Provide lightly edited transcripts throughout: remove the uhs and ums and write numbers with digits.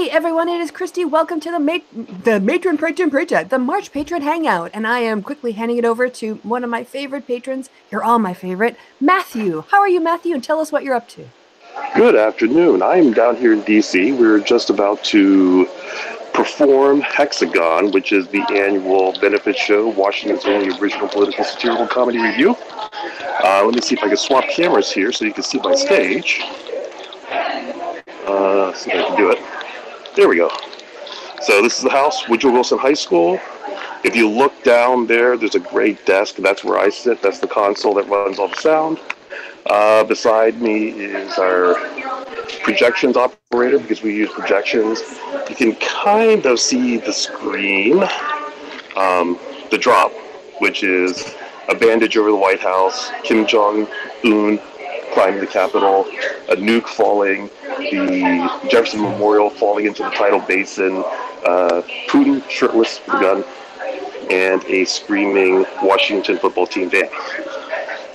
Hey everyone, it is Kristi. Welcome to the March Patron Hangout, and I am quickly handing it over to one of my favorite patrons. You're all my favorite, Matthew. How are you, Matthew? And tell us what you're up to. Good afternoon. I am down here in DC. We're just about to perform Hexagon, which is the annual benefit show, Washington's only original political satirical comedy review. Let me see if I can swap cameras here so you can see my stage. See if I can do it. There we go. So this is the house, Woodrow Wilson High School. If you look down there, there's a great desk. That's where I sit. That's the console that runs all the sound. Beside me is our projections operator, because we use projections. You can kind of see the screen, the drop, which is a bandage over the White House, Kim Jong-un climbing the Capitol, a nuke falling, the Jefferson Memorial falling into the tidal basin, Putin shirtless with a gun, and a screaming Washington football team fan.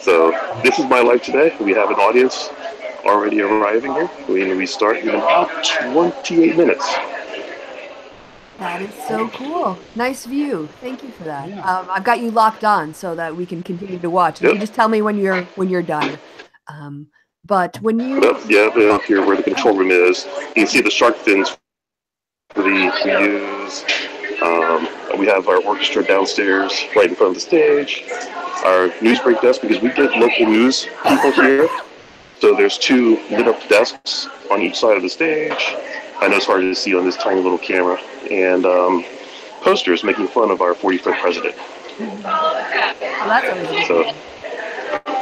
So this is my life today. We have an audience already arriving here. We start in about 28 minutes. That is so cool. Nice view. Thank you for that. Yeah. I've got you locked on so that we can continue to watch. Yep. You just tell me when you're done. But when you up here where the control room is, you can see the shark fins we use. We have our orchestra downstairs right in front of the stage. Our news break desk, because we get local news people here. So there's two lit up desks on each side of the stage. I know it's hard to see on this tiny little camera. And posters making fun of our 45th president.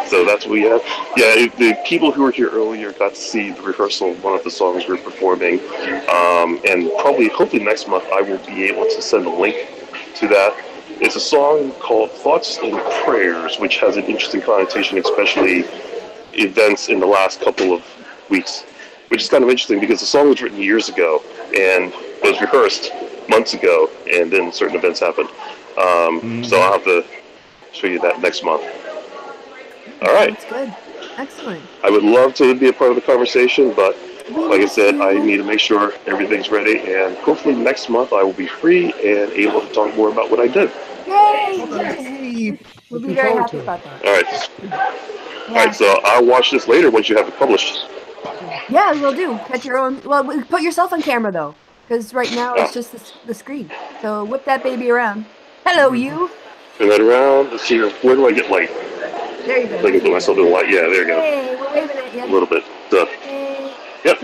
So that's what we have. Yeah, the people who were here earlier got to see the rehearsal of one of the songs we're performing. And hopefully next month I will be able to send a link to that. It's a song called Thoughts and Prayers, which has an interesting connotation, especially events in the last couple of weeks, which is kind of interesting because the song was written years ago and was rehearsed months ago, and then certain events happened. So I'll have to show you that next month. All right. That's good. Excellent. I would love to be a part of the conversation, but like I said, I need to make sure everything's ready, and hopefully next month I will be free and able to talk more about what I did. Yay! We'll be very happy about that. All right. Yeah. All right, so I'll watch this later once you have it published. Yeah, we'll do. Catch your own. Well, put yourself on camera, though, because right now it's just the screen. So whip that baby around. Hello, you. Turn that around. Let's see. Where do I get light? There you go. I can put myself in the light. Yeah, there you go. Hey, we're waving at you. A little bit. Hey. Yep.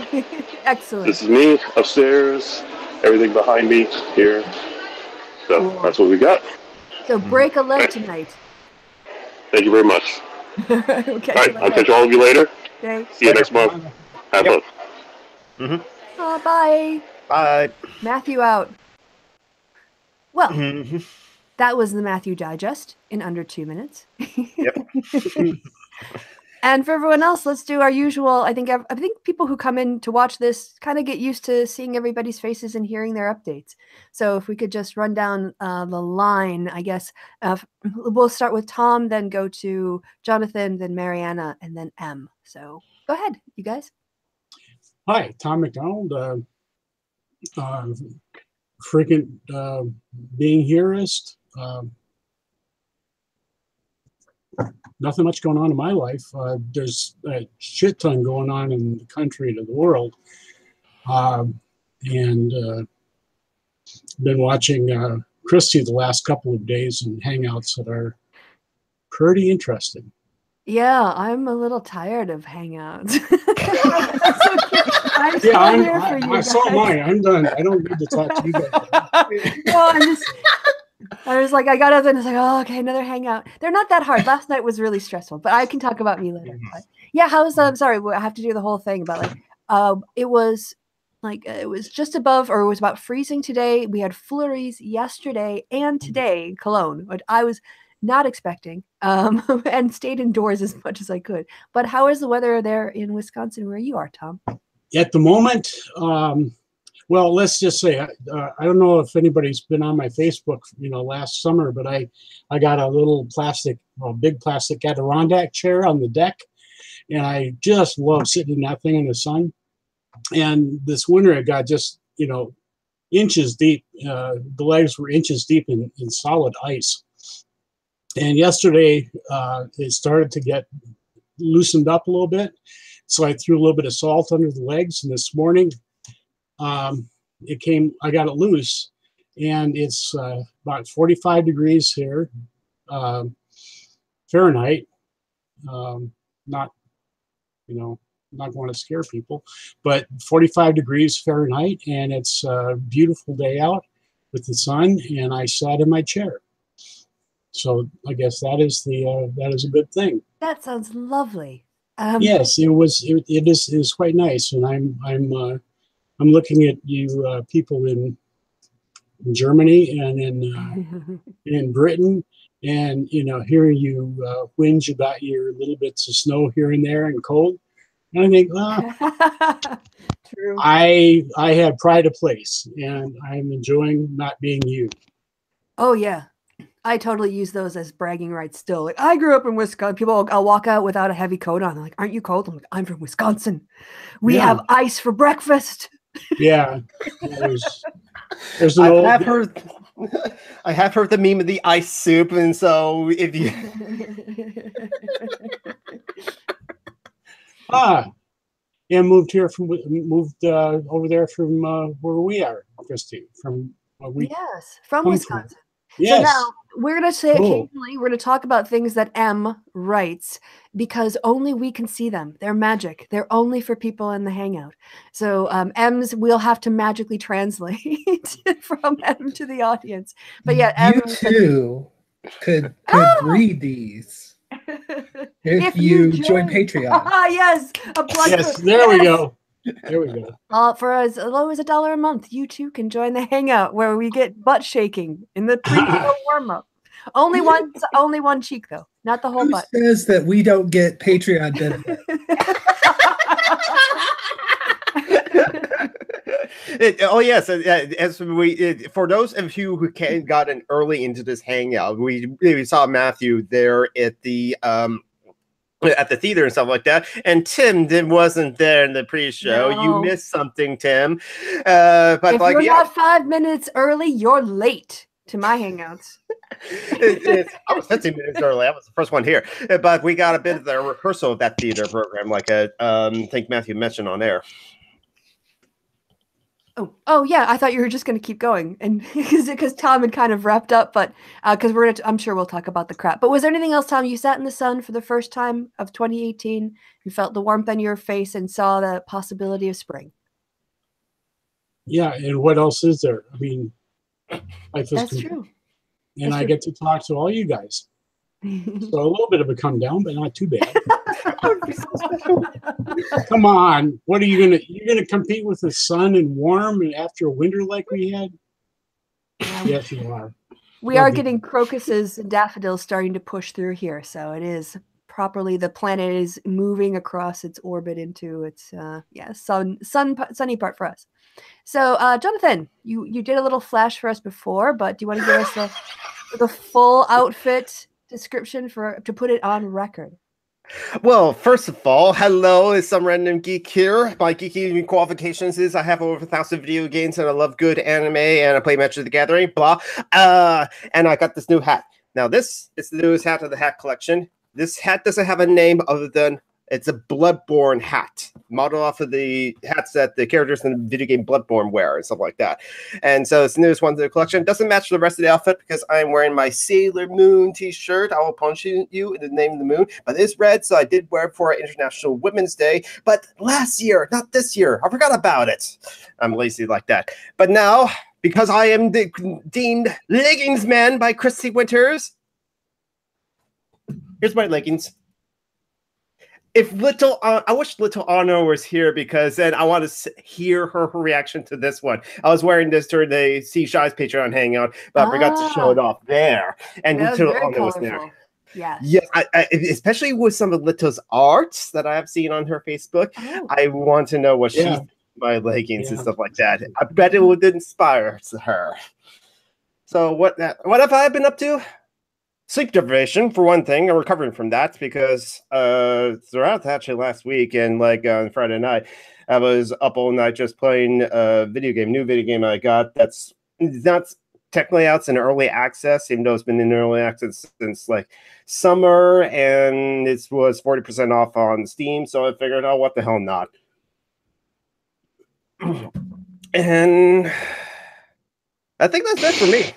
Excellent. This is me upstairs. Everything behind me here. So That's what we got. So break a leg tonight. Thank you very much. Okay. All right. I'll catch all of you later. Okay. See you next month. Have fun. Bye. Bye. Matthew out. Well, that was the Matthew Digest in under 2 minutes. Yep. And for everyone else, let's do our usual. I think people who come in to watch this kind of get used to seeing everybody's faces and hearing their updates. So if we could just run down the line, I guess we'll start with Tom, then go to Jonathan, then Mariana, and then M. So go ahead, you guys. Hi, Tom McDonald. Frequent being hereist. Nothing much going on in my life. There's a shit ton going on in the country and in the world. And been watching Kristi the last couple of days in Hangouts that are pretty interesting. Yeah, I'm a little tired of Hangouts. I'm still here for you guys. So am I. I'm done. I don't need to talk to you guys. No, I was like, I got up and I was like, oh, okay, another Hangout. They're not that hard. Last night was really stressful, but I can talk about me later. But yeah, sorry, I have to do the whole thing about it was just above, or it was about freezing today. We had flurries yesterday and today in Cologne, which I was not expecting, and stayed indoors as much as I could. But how is the weather there in Wisconsin where you are, Tom? At the moment, well, let's just say, I don't know if anybody's been on my Facebook, last summer, but I got a little big plastic Adirondack chair on the deck, and I just love sitting in that thing in the sun. And this winter, it got just you know, inches deep. The legs were inches deep in solid ice. And yesterday, it started to get loosened up a little bit. So I threw a little bit of salt under the legs. And this morning, I got it loose. And it's about 45 degrees here, Fahrenheit. Not, you know, not going to scare people, but 45 degrees Fahrenheit. And it's a beautiful day out with the sun. And I sat in my chair. So I guess that is a good thing. That sounds lovely. Yes, it is quite nice, and I'm looking at you people in Germany and in Britain, and you know, hearing you whinge about your little bits of snow here and there and cold, and I think, True. I have pride of place, and I'm enjoying not being you. Oh yeah. I totally use those as bragging rights still. Like, I grew up in Wisconsin. People, I'll walk out without a heavy coat on. They're like, aren't you cold? I'm like, I'm from Wisconsin. We have ice for breakfast. Yeah. There's I have heard the meme of the ice soup, and so if you and moved over there from where we are, Kristi, from yes, from Wisconsin. Yes. So now we're going to say occasionally, we're going to talk about things that M writes because only we can see them. They're magic. They're only for people in the Hangout. So M's we'll have to magically translate from M to the audience. But yeah, M you too could read these if you join Patreon. Yes, a plug. Yes, there we go. There we go. For as low as $1 a month, you too can join the Hangout where we get butt shaking in the pre-show warm-up. Only one cheek though, not the whole butt. Who says that we don't get Patreon benefit? Yes, as for those of you who gotten early into this Hangout, we saw Matthew there at the theater and stuff like that, and Tim wasn't there in the pre-show. No. You missed something, Tim. But if you're not 5 minutes early, you're late to my Hangouts. I was 15 minutes early. I was the first one here, but we got a bit of the rehearsal of that theater program, like I think Matthew mentioned on air. Oh yeah, I thought you were just going to keep going, and because Tom had kind of wrapped up, but because I'm sure we'll talk about the crap. But was there anything else, Tom? You sat in the sun for the first time of 2018. You felt the warmth on your face and saw the possibility of spring. Yeah, and what else is there? I mean, life is that's true. And I get to talk to all you guys. So a little bit of a come down, but not too bad. Come on, what are you're gonna compete with the sun and warm and after a winter like we had? Yes, you are. We are getting crocuses and daffodils starting to push through here, so it is properly. The planet is moving across its orbit into its sunny part for us. So, Jonathan, you did a little flash for us before, but do you want to give us the full outfit description to put it on record? Well, first of all, hello, it's some random geek here. My geeky qualifications is I have over 1,000 video games and I love good anime and I play Magic the Gathering, blah. And I got this new hat. Now, this is the newest hat of the hat collection. This hat doesn't have a name other than it's a Bloodborne hat, modeled off of the hats that the characters in the video game Bloodborne wear and stuff like that. And so it's the newest one to the collection. Doesn't match the rest of the outfit because I'm wearing my Sailor Moon t-shirt. I will punch you in the name of the moon. But it's red, so I did wear it for International Women's Day. But last year, not this year. I forgot about it. I'm lazy like that. But now, because I am deemed Leggings Man by Kristi Winters, here's my leggings. I wish Little Honor was here because then I want to hear her reaction to this one. I was wearing this during the C Shy's Patreon Hangout, but I forgot to show it off there. And Little Honor was there. Yes. Yes, I especially with some of Little's arts that I have seen on her Facebook. Oh. I want to know what she's thinking my leggings and stuff like that. I bet it would inspire her. So what have I been up to? Sleep deprivation, for one thing. I'm recovering from that because throughout actually last week and like on Friday night, I was up all night just playing a new video game I got that's not technically out. It's in early access, even though it's been in early access since like summer, and it was 40% off on Steam. So I figured, oh, what the hell not? And I think that's it for me.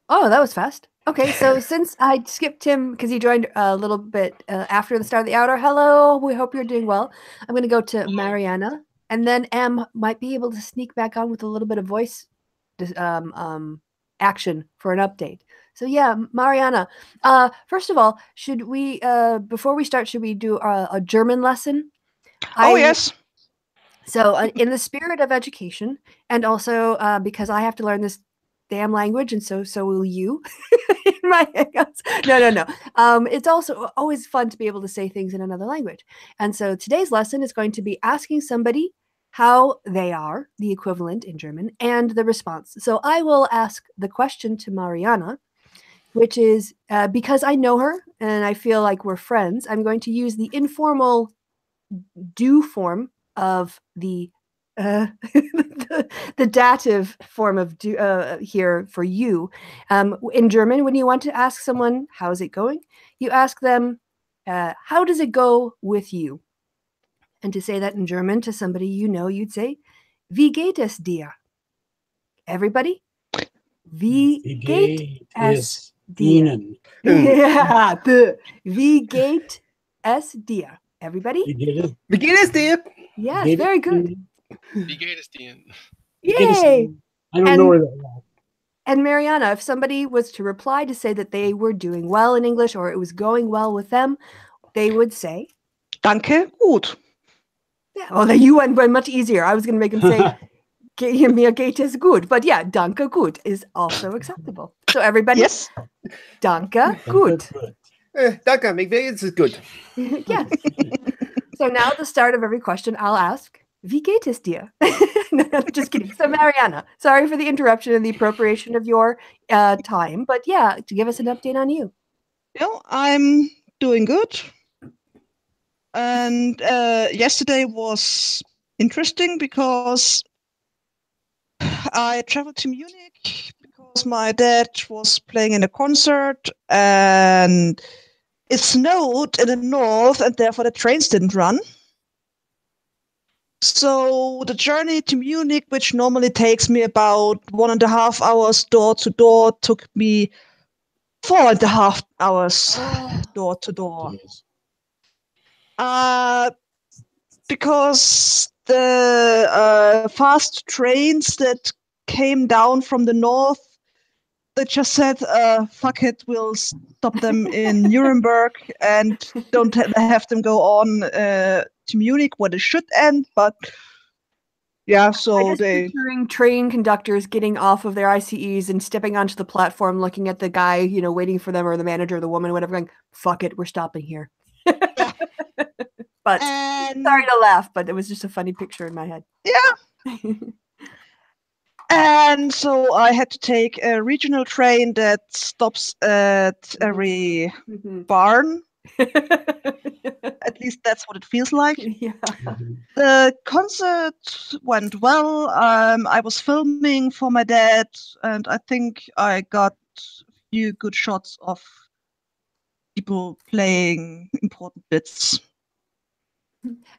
Oh, that was fast. Okay, so since I skipped him because he joined a little bit after the start of the hour, hello, we hope you're doing well. I'm going to go to Mariana, and then Em might be able to sneak back on with a little bit of voice action for an update. So yeah, Mariana, first of all, should we, before we start, should we do a German lesson? Yes. So in the spirit of education, and also because I have to learn this damn language, and so will you. In my hangouts. No. It's also always fun to be able to say things in another language. And so today's lesson is going to be asking somebody how they are, the equivalent in German, and the response. So I will ask the question to Mariana, which is because I know her and I feel like we're friends, I'm going to use the informal do form of the the dative form of do here for you. In German, when you want to ask someone, how's it going? You ask them, how does it go with you? And to say that in German to somebody you know, you'd say, wie geht es dir? Everybody? Wie geht es dir? Yeah, wie geht es dir? Everybody? Wie geht es dir? Yes, very good. Wie geht es dir? Yay! I don't know where that was. And Mariana, if somebody was to reply to say that they were doing well in English or it was going well with them, they would say, Danke, gut. yeah, well, then you went much easier. I was going to make them say, mir geht es gut. But yeah, danke gut is also acceptable. So everybody, Yes. danke gut. Danke, mir geht es gut. Yes. So now at the start of every question, I'll ask, wie geht es dir? No, just kidding. So Mariana, sorry for the interruption and the appropriation of your time, but yeah, to give us an update on you. I'm doing good. And yesterday was interesting because I traveled to Munich because my dad was playing in a concert and it snowed in the north and therefore the trains didn't run. So the journey to Munich, which normally takes me about 1.5 hours door to door, took me 4.5 hours door to door. Because the fast trains that came down from the north, they just said, fuck it, we'll stop them in Nuremberg and don't have them go on to Munich where they should end. But yeah, so picturing train conductors getting off of their ICEs and stepping onto the platform, looking at the guy, waiting for them, or the manager, or the woman, whatever, going, fuck it, we're stopping here. Yeah. But sorry to laugh, but it was just a funny picture in my head. Yeah. And so I had to take a regional train that stops at every barn. At least that's what it feels like. Yeah. The concert went well. I was filming for my dad, and I think I got a few good shots of people playing important bits.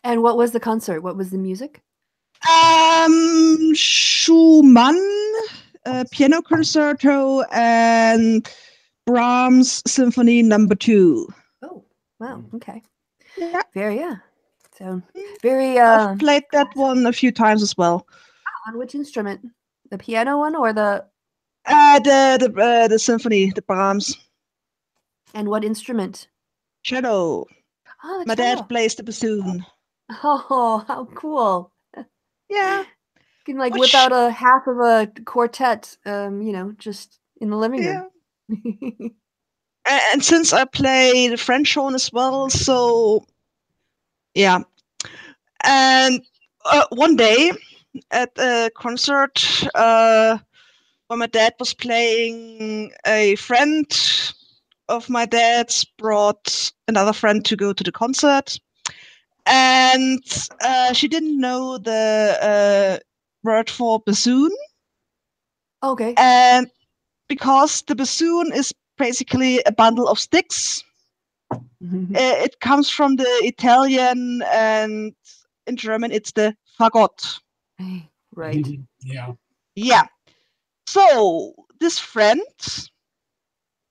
And what was the concert? What was the music? Schumann, piano concerto, and Brahms Symphony No. 2. Oh, wow. Okay. Yeah. So very. I've played that one a few times as well. On which instrument? The piano one or the? The symphony, the Brahms. And what instrument? Cello. Oh, my cello. dad plays the bassoon. Oh, how cool! Yeah. You can whip out a half of a quartet, just in the living room. Yeah. And since I play the French horn as well, so yeah. And one day at a concert, when my dad was playing, a friend of my dad's brought another friend to go to the concert. And she didn't know the word for bassoon. Okay. And because the bassoon is basically a bundle of sticks, it comes from the Italian, and in German it's the fagot. Right. Yeah. Yeah. So this friend,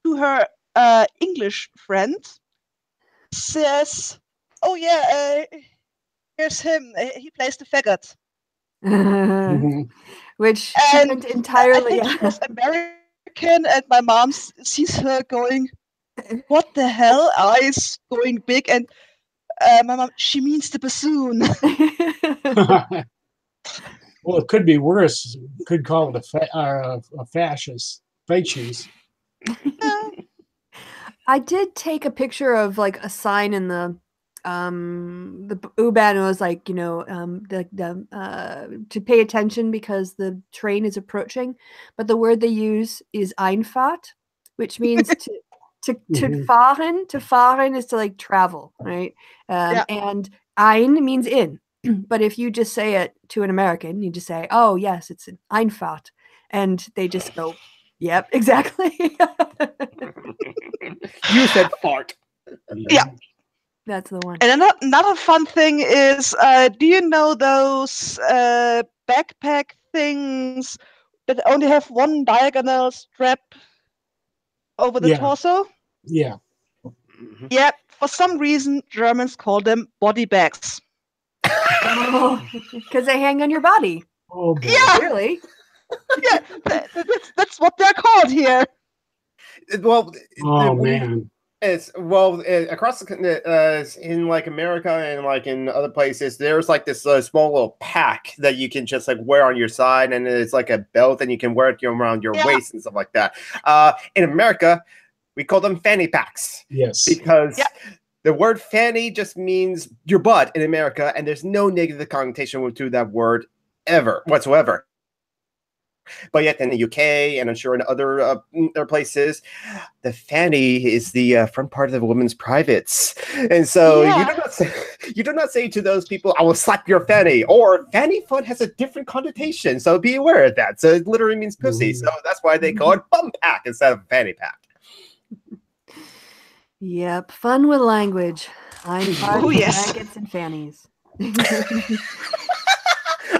to her English friend, says, "Oh yeah, here's him. He plays the fagot." Which she And meant I entirely. think she was American, and my mom sees her going, "What the hell?" Eyes going big, and my mom, she means the bassoon. Well, it could be worse. Could call it a fascist. Fascist. I did take a picture of like a sign in the U-Bahn. It was like, to pay attention because the train is approaching, but the word they use is Einfahrt, which means to fahren. To fahren is to like travel, right? And ein means in. But if you just say it to an American, you just say, "Oh yes, it's an Einfahrt," and they just go, "Yep, exactly." You said fart. Yeah. That's the one. And another fun thing is, do you know those backpack things that only have one diagonal strap over the torso? Yeah. Yeah. For some reason, Germans call them body bags. Because they hang on your body. Oh, boy. Yeah. Really? Yeah. That's what they're called here. Well, Man. It's across the in like America and like in other places, there's like this small little pack that you can just like wear on your side, and it's like a belt, and you can wear it around your waist and stuff like that. In America, we call them fanny packs. Yes. Because the word fanny just means your butt in America, and there's no negative connotation to that word ever whatsoever. But yet in the UK and I'm sure in other places, the fanny is the front part of the woman's privates. And so you do not say to those people, "I will slap your fanny," or fanny foot has a different connotation. So be aware of that. So it literally means pussy. So that's why they call it bum pack instead of fanny pack. Yep. Fun with language. Blankets and fannies.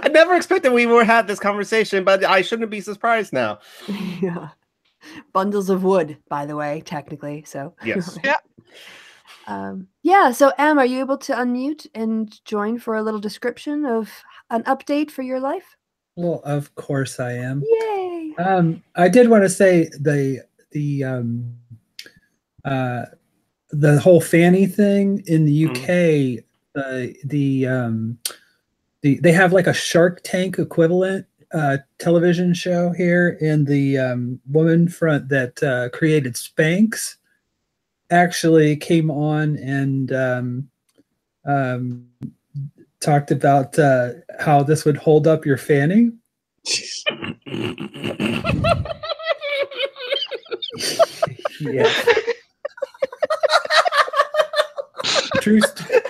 I never expected we would have this conversation, but I shouldn't be surprised now. Yeah. Bundles of wood, by the way, technically. So yes. So Em, are you able to unmute and join for a little description of an update for your life? Well, of course I am. Yay! I did want to say the whole fanny thing in the UK. They have like a Shark Tank equivalent television show here, and the woman front that created Spanx actually came on and talked about how this would hold up your fanny. Yeah.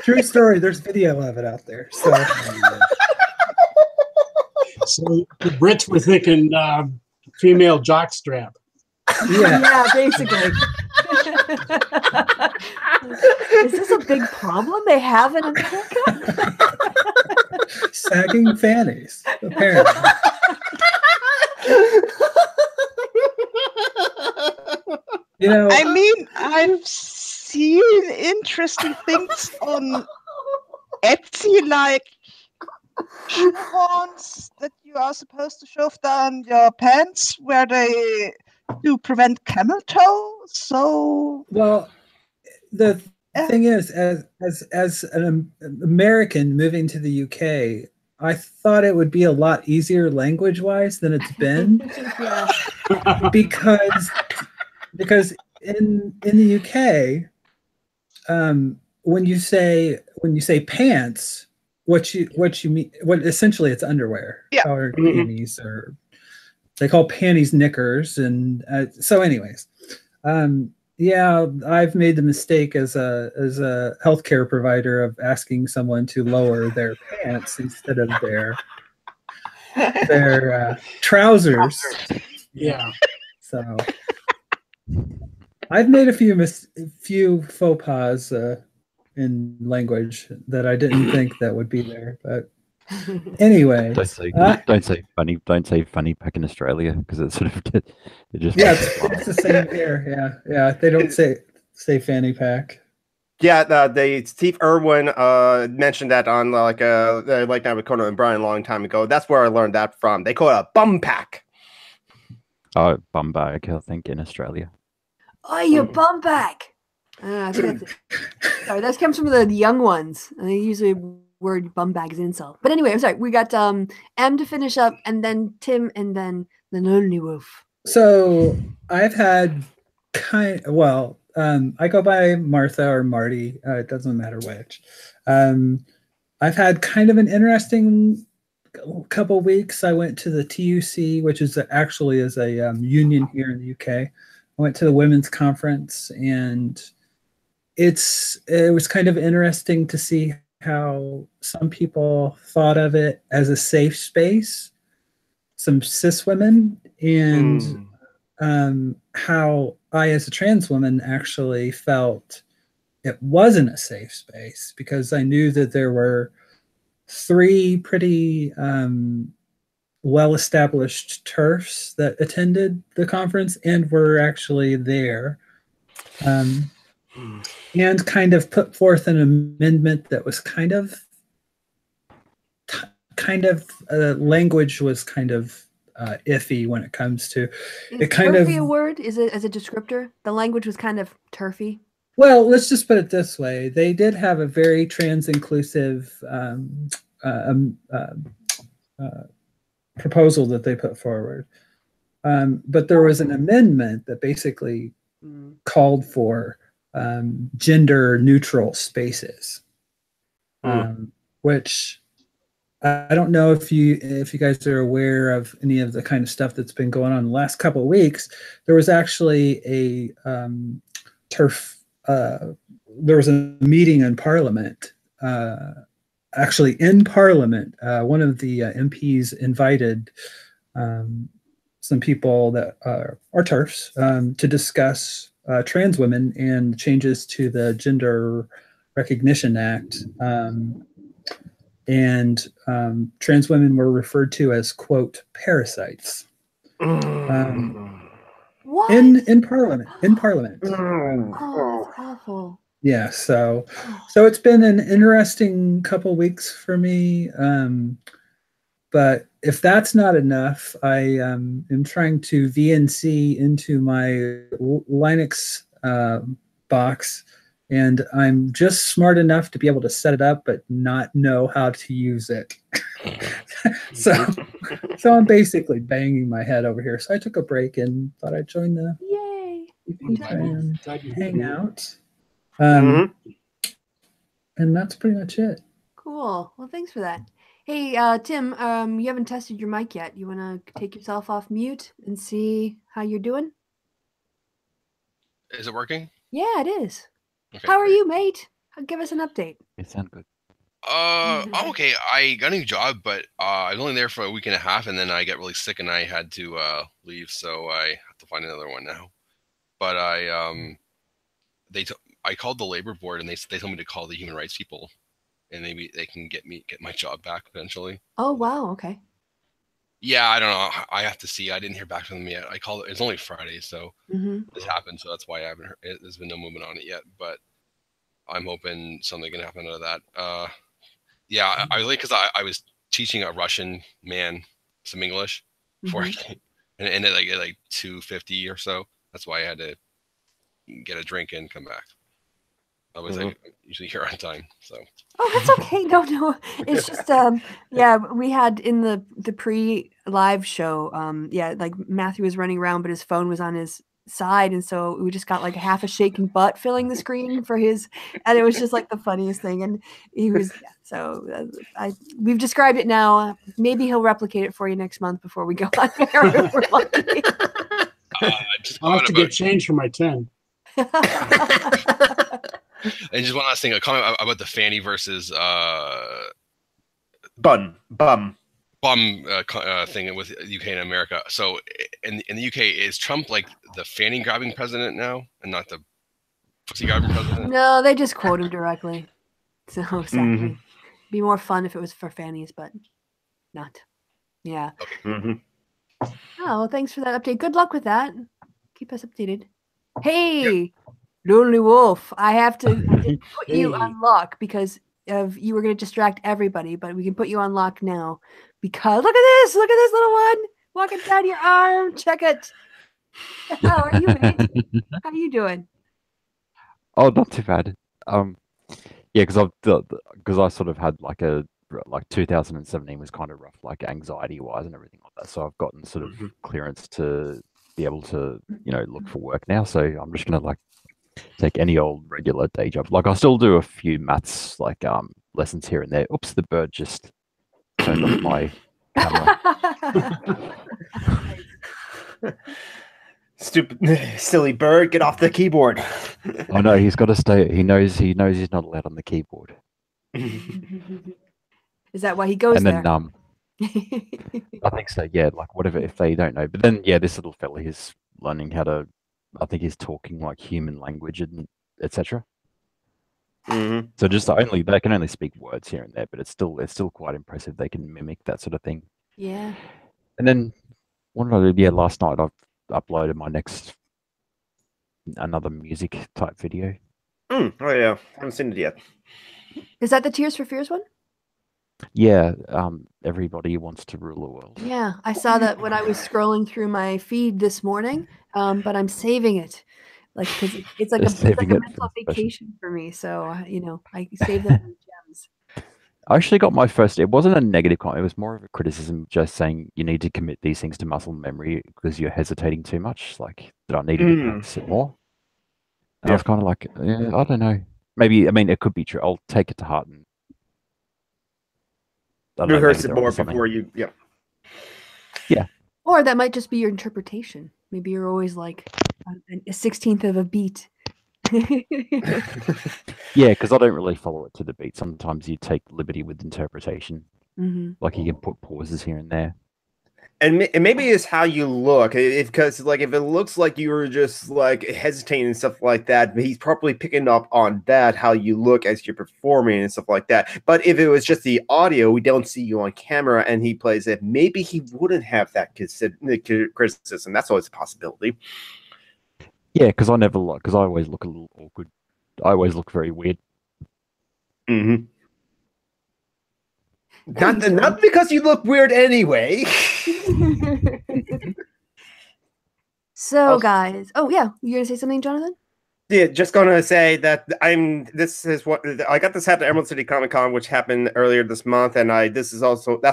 True story. There's video of it out there. So the Brits were thinking female jockstrap. Yeah, basically. Is this a big problem they have in America? Sagging fannies, apparently. I mean, I've seen interesting things on Etsy, like shoehorns that you are supposed to shove down your pants where they do prevent camel toe. So, well, the thing is, as an American moving to the UK, I thought it would be a lot easier language-wise than it's been. because in the UK, when you say pants, what you mean, essentially it's underwear or panties or they call panties knickers. And so anyways, yeah, I've made the mistake as a healthcare provider of asking someone to lower their pants instead of their trousers. Yeah. So I've made a few faux pas in language that I didn't think that would be there, but anyway. Don't say funny. Don't say funny back in Australia because it's sort of it just it's the same here. Yeah. They don't say fanny pack. Yeah, Steve Irwin mentioned that on like Night with Conan and Brian a long time ago. That's where I learned that from. They call it a bum pack. Oh, bum bag, I think, in Australia. Oh, you bum back. I think that's it. Sorry, that comes from the young ones. And they usually word bum bag is insult. But anyway, I'm sorry. We got M to finish up, and then Tim, and then the Lonely Wolf. So I've had I go by Martha or Marty. It doesn't matter which. I've had kind of an interesting couple weeks. I went to the TUC, which is actually a union here in the UK. I went to the women's conference, and it was kind of interesting to see how some people thought of it as a safe space, some cis women, and how I, as a trans woman, actually felt it wasn't a safe space, because I knew that there were 3 pretty well-established TERFs that attended the conference and were actually there, and kind of put forth an amendment that was kind of language was kind of iffy when it comes to it. Kind of a word? Is it as a descriptor? The language was kind of turfy. Well, let's just put it this way: they did have a very trans-inclusive proposal that they put forward, but there was an amendment that basically called for gender-neutral spaces, which I don't know if you guys are aware of any of the kind of stuff that's been going on in the last couple of weeks. There was actually a TERF. There was a meeting in Parliament. Actually, in Parliament, one of the MPs invited some people that are TERFs to discuss trans women and changes to the Gender Recognition Act. And trans women were referred to as, quote, parasites. What? In Parliament. Oh, that's awful. Yeah, so it's been an interesting couple weeks for me. But if that's not enough, I am trying to VNC into my Linux box, and I'm just smart enough to be able to set it up, but not know how to use it. so I'm basically banging my head over here. So I took a break and thought I'd join the Hangout. And that's pretty much it. Cool. Well, thanks for that. Hey, Tim, you haven't tested your mic yet. You want to take yourself off mute and see how you're doing? Is it working? Yeah, it is. Okay, how are great. you, mate? Give us an update. It sounds good. I'm okay. I got a new job, but I was only there for a week and a half, and then I got really sick, and I had to leave, so I have to find another one now. But I called the labor board, and they told me to call the human rights people, and maybe they can get my job back eventually. Oh wow, okay. Yeah, I don't know. I have to see. I didn't hear back from them yet. I called it. It's only Friday, so this happened. So that's why I haven't heard. There's been no movement on it yet. But I'm hoping something can happen out of that. Yeah, I was late because I was teaching a Russian man some English before I came, and it ended at like 2:50 or so. That's why I had to get a drink and come back. Otherwise, I usually here on time. So. Oh, that's okay. No, it's just yeah. We had in the pre-live show. Yeah, like Matthew was running around, but his phone was on his side, and so we just got like half a shaking butt filling the screen for his, and it was just like the funniest thing. And he was we've described it now. Maybe he'll replicate it for you next month before we go on air if we're lucky. I'll have to get changed for my 10. And just one last thing, a comment about the fanny versus bum thing with UK and America. So in the UK, is Trump like the fanny grabbing president now, and not the pussy grabbing president? No, they just quote him directly. So sadly, be more fun if it was for fannies, but not. Yeah. Okay. Oh, well, thanks for that update. Good luck with that. Keep us updated. Hey, Lonely Wolf, I have to put you on lock because you were going to distract everybody, but we can put you on lock now because look at this little one walking down your arm. Check it. How are you, mate? How you doing? Oh, not too bad. Yeah, because I sort of had like 2017 was kind of rough, like anxiety wise and everything like that. So I've gotten sort of clearance to be able to, look for work now. So I'm just gonna like take any old regular day job. Like I still do a few maths like lessons here and there. Oops, the bird just turned off my camera. Stupid, silly bird! Get off the keyboard. Oh no, he's got to stay. He knows he's not allowed on the keyboard. Is that why he goes there? And then I think so. Yeah, like whatever. If they don't know, but then yeah, this little fella, he's learning how to. I think he's talking like human language and etc. So just they can only speak words here and there, but it's still quite impressive. They can mimic that sort of thing. Yeah. And then what did I do? Yeah, last night I've uploaded my another music type video. Oh yeah, haven't seen it yet. Is that the Tears for Fears one? Yeah, everybody wants to rule the world. Yeah, I saw that when I was scrolling through my feed this morning, but I'm saving it, like because it's like a mental vacation for me. So I save them in gems. I actually got my first. It wasn't a negative comment. It was more of a criticism, just saying you need to commit these things to muscle memory because you're hesitating too much. Like, did I need to practice it more? And I was kind of like, yeah, I don't know. Maybe it could be true. I'll take it to heart and rehearse it more before you. Yeah. Or that might just be your interpretation. Maybe you're always like a 16th of a beat. Yeah, because I don't really follow it to the beat. Sometimes you take liberty with interpretation. Like you can put pauses here and there. And maybe it's how you look. Because if it looks like you were just like hesitating and stuff like that, he's probably picking up on that, how you look as you're performing and stuff like that. But if it was just the audio, we don't see you on camera, and he plays it, maybe he wouldn't have that criticism. That's always a possibility. Yeah, because I never look. Because I always look a little awkward. I always look very weird. Not because you look weird anyway. So, guys. Oh, yeah. You're going to say something, Jonathan? Yeah, just going to say that this is what I got this hat at Emerald City Comic Con, which happened earlier this month, and that's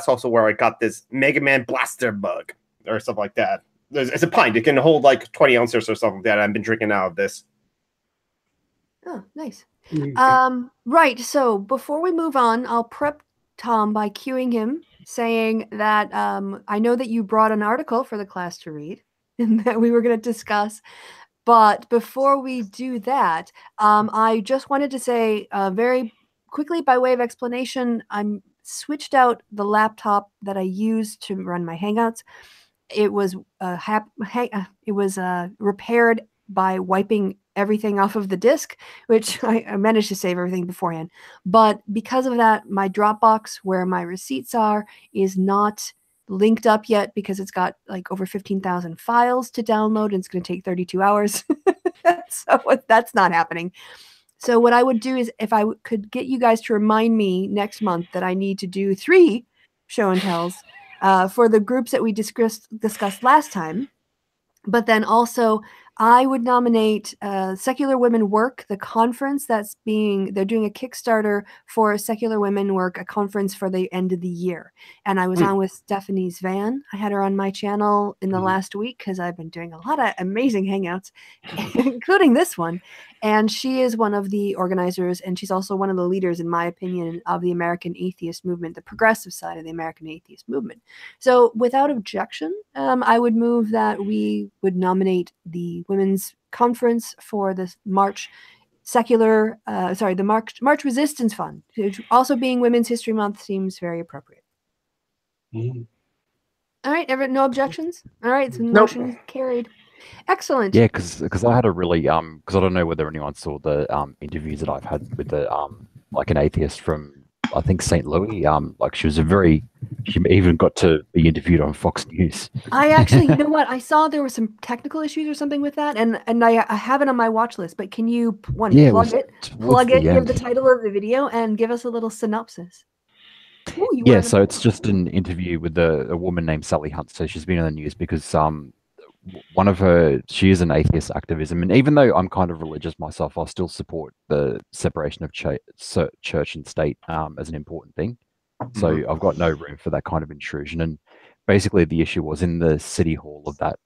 also where I got this Mega Man blaster bug or stuff like that. It's a pint. It can hold like 20 ounces or something like that. I've been drinking out of this. Oh, nice. Right. So before we move on, I'll prep Tom by cueing him, saying that I know that you brought an article for the class to read and that we were going to discuss. But before we do that, I just wanted to say very quickly by way of explanation, I'm switched out the laptop that I use to run my Hangouts. It was repaired by wiping everything off of the disk, which I managed to save everything beforehand. But because of that, my Dropbox, where my receipts are, is not linked up yet because it's got like over 15,000 files to download and it's going to take 32 hours. So that's not happening. So what I would do is if I could get you guys to remind me next month that I need to do 3 show and tells for the groups that we discussed last time. But then also I would nominate Secular Women Work, the conference they're doing a Kickstarter for Secular Women Work, a conference for the end of the year. And I was on with Stephanie Zvan. I had her on my channel in the last week because I've been doing a lot of amazing Hangouts, including this one. And she is one of the organizers, and she's also one of the leaders, in my opinion, of the American Atheist Movement, the progressive side of the American Atheist Movement. So without objection, I would move that we would nominate the Women's Conference for the March March Resistance Fund. Also being Women's History Month seems very appropriate. All right, no objections? All right, so motion carried. Excellent. Yeah, because I had a really because I don't know whether anyone saw the interviews that I've had with the like an atheist from I think St. Louis. Like she even got to be interviewed on Fox News. I actually, you know what? I saw there were some technical issues or something with that, and I have it on my watch list. But can you plug it, give the title of the video, and give us a little synopsis? Ooh, so it's just an interview with a woman named Sally Hunt. So she's been in the news because she is an atheist activism, and even though I'm kind of religious myself, I still support the separation of church and state as an important thing. So I've got no room for that kind of intrusion. And basically, the issue was in the city hall of that.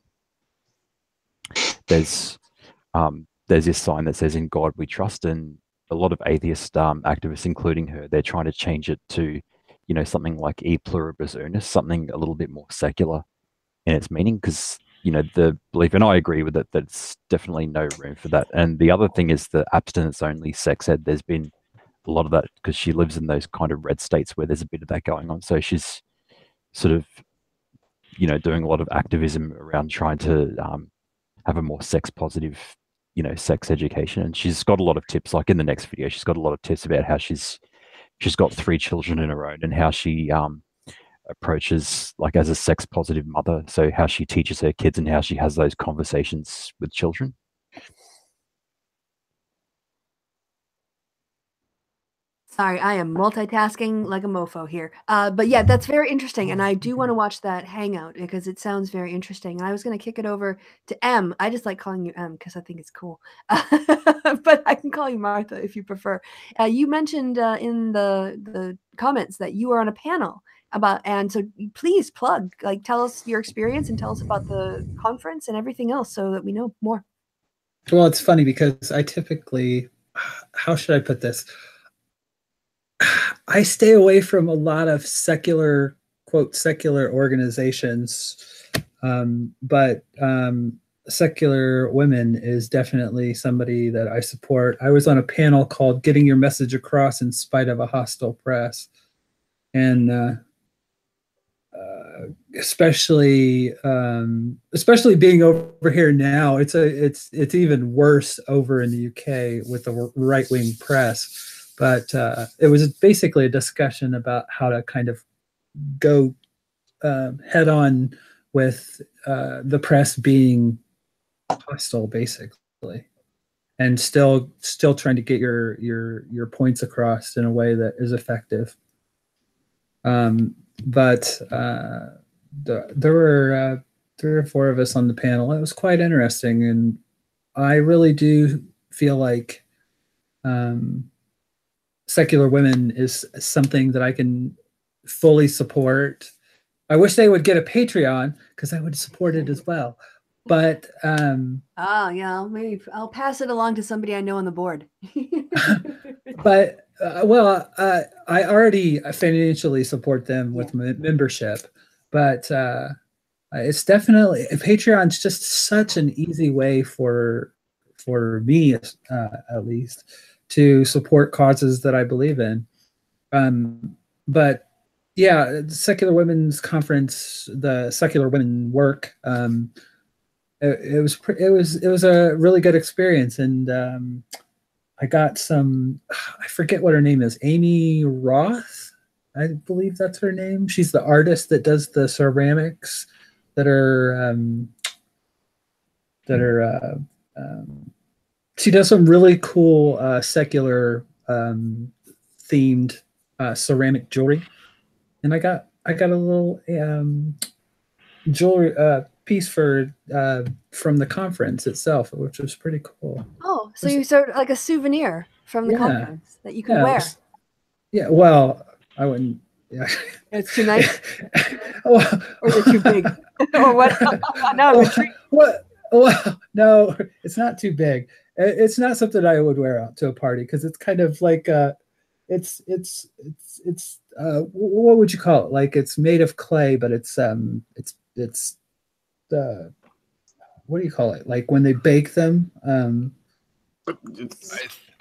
There's this sign that says "In God We Trust," and a lot of atheist activists, including her, they're trying to change it to, something like "E pluribus unus," something a little bit more secular in its meaning, because the belief, and I agree with it, that it's definitely no room for that. And the other thing is the abstinence only sex ed. There's been a lot of that because she lives in those kind of red states where there's a bit of that going on. So she's sort of, doing a lot of activism around trying to have a more sex positive, sex education. And she's got a lot of tips, like in the next video, she's got a lot of tips about how she's got 3 children in her own and how she approaches like as a sex positive mother, so how she teaches her kids and how she has those conversations with children. Sorry, I am multitasking like a mofo here. But yeah, that's very interesting, and I do want to watch that Hangout because it sounds very interesting. And I was going to kick it over to M. I just like calling you M because I think it's cool. But I can call you Martha if you prefer. You mentioned in the comments that you are on a panel and so please plug, tell us your experience and tell us about the conference and everything else so that we know more. Well, it's funny because I typically, how should I put this? I stay away from a lot of secular, quote, secular organizations, but Secular Women is definitely somebody that I support. I was on a panel called "Getting Your Message Across in Spite of a Hostile Press," and especially being over here now, it's even worse over in the UK with the right-wing press. But it was basically a discussion about how to kind of go head on with the press being hostile, basically, and still trying to get your points across in a way that is effective. But there were 3 or 4 of us on the panel. It was quite interesting, and I really do feel like Secular Women is something that I can fully support. I wish they would get a Patreon because I would support it as well. But yeah, maybe I'll pass it along to somebody I know on the board. But I already financially support them with membership, but it's definitely Patreon's just such an easy way for me, at least, to support causes that I believe in. But yeah, the Secular Women's Conference, the Secular Women Work, it was a really good experience, and I got some, I forget what her name is, Amy Roth, I believe that's her name. She's the artist that does the ceramics that are she does some really cool secular themed ceramic jewelry, and I got a little jewelry piece for from the conference itself, which was pretty cool. Oh, so you sort of like a souvenir from the conference that you can wear. Yeah, well, I wouldn't. Yeah. It's too nice. Or is it too big? Or what? No, well, no, it's not too big. It's not something I would wear out to a party because it's kind of like it's what would you call it? Like it's made of clay, but it's what do you call it? Like when they bake them.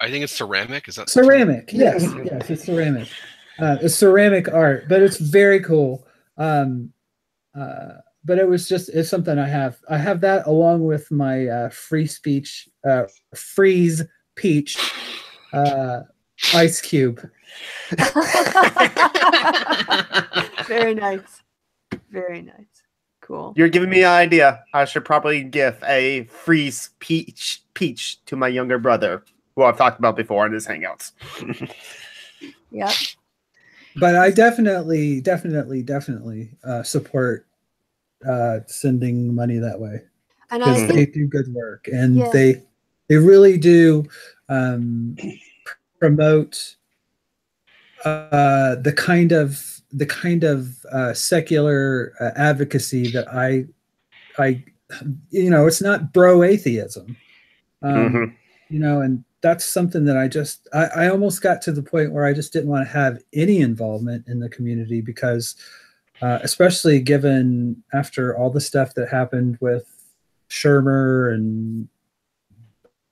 I think it's ceramic. Is that ceramic? Yes, yes, it's ceramic. It's ceramic art, but it's very cool. But it's something I have. I have that along with my freeze peach ice cube. Very nice. Very nice. Cool. You're giving me an idea. I should probably give a freeze peach to my younger brother, who I've talked about before in his Hangouts. Yep. But I definitely support sending money that way, and because they do good work, and they really do promote the kind of secular advocacy that I it's not bro atheism, and that's something that I almost got to the point where I just didn't want to have any involvement in the community because especially given after all the stuff that happened with Shermer and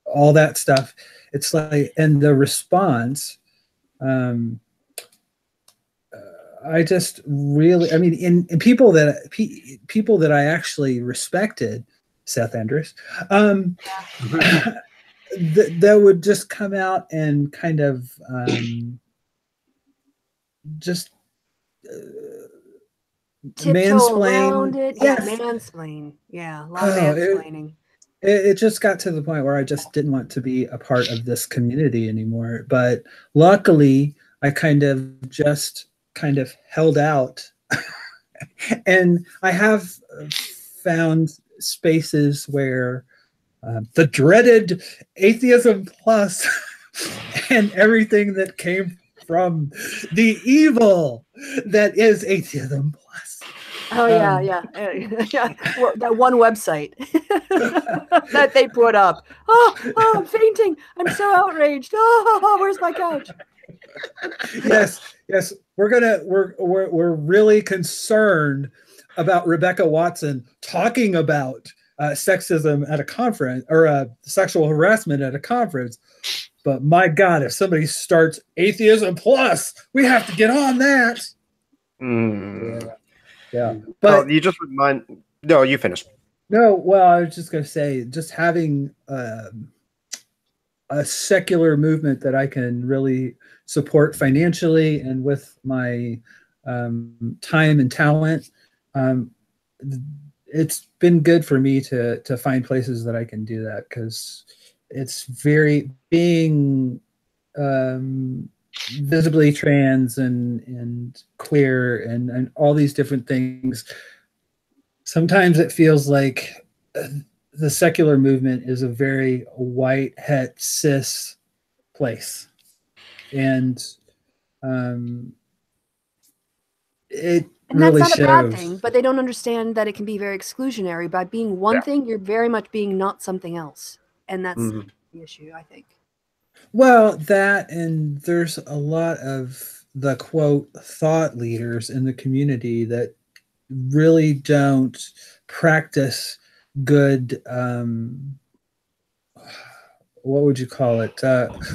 all that stuff, it's like, and the response, I just really, I mean, in people that I actually respected, Seth Andrews, that would just come out and kind of just mansplain around it. Yes. Yeah, mansplain. Yeah, a lot of mansplaining. It just got to the point where I just didn't want to be a part of this community anymore. But luckily, I kind of held out, and I have found spaces where the dreaded Atheism Plus and everything that came from the evil that is Atheism Plus. Oh yeah. Well, that one website that they put up. Oh, I'm fainting. I'm so outraged. Oh, where's my couch? Yes. We're really concerned about Rebecca Watson talking about sexism at a conference, or sexual harassment at a conference. But my God, if somebody starts Atheism Plus, we have to get on that. Yeah. But you just remind. No, you finish. No, well, I was just going to say, just having a secular movement that I can really support financially and with my time and talent. It's been good for me to find places that I can do that, because it's very being visibly trans and queer and all these different things. Sometimes it feels like the secular movement is a very white, het, cis place. And that's not a bad thing, but they don't understand that it can be very exclusionary. By being one thing, you're very much being not something else. And that's the issue, I think. Well, that, and there's a lot of the quote thought leaders in the community that really don't practice good, what would you call it?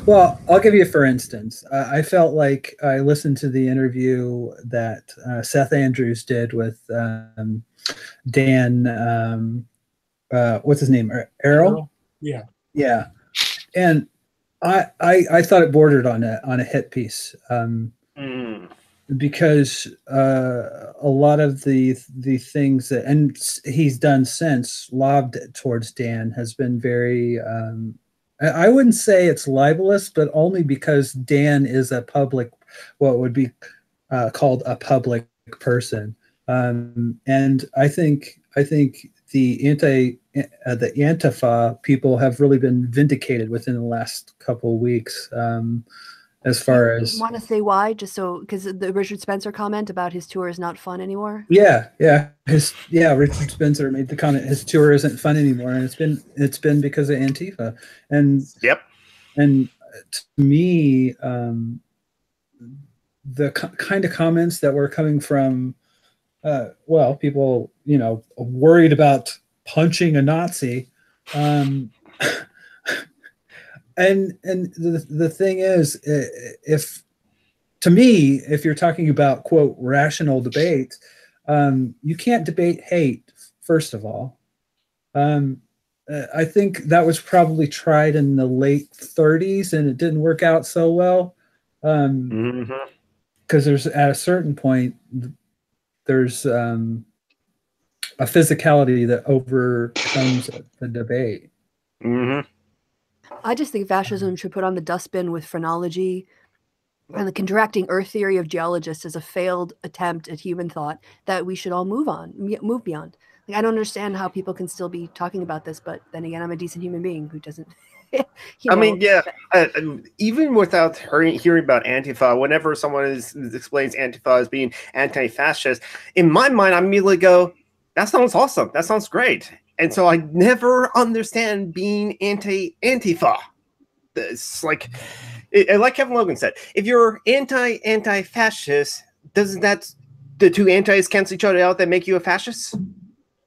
Well, I'll give you for instance. I felt like I listened to the interview that Seth Andrews did with Dan, what's his name? Errol? Yeah. Yeah. And I thought it bordered on a hit piece. Because a lot of the things that, and he's done since, lobbed towards Dan has been very, I wouldn't say it's libelous, but only because Dan is a public, what would be called a public person. And I think the Antifa people have really been vindicated within the last couple of weeks. As far as want to say why, just so because the Richard Spencer comment about his tour is not fun anymore. Yeah, Richard Spencer made the comment his tour isn't fun anymore, and it's been because of Antifa. And and to me, the kind of comments that were coming from people, worried about punching a Nazi. And the thing is, if you're talking about, quote, rational debate, you can't debate hate, first of all. I think that was probably tried in the late 30s and it didn't work out so well. Because there's, at a certain point, there's a physicality that overcomes the debate. I just think fascism should put on the dustbin with phrenology and the contracting earth theory of geologists as a failed attempt at human thought that we should all move beyond. Like, I don't understand how people can still be talking about this, but then again, I'm a decent human being who doesn't. I mean, yeah, even without hearing about Antifa, whenever someone explains Antifa as being anti-fascist, in my mind, I immediately go, that sounds awesome. That sounds great. And so I never understand being anti-Antifa. It's like Kevin Logan said, if you're anti-fascist, doesn't that the two antis cancel each other out that make you a fascist?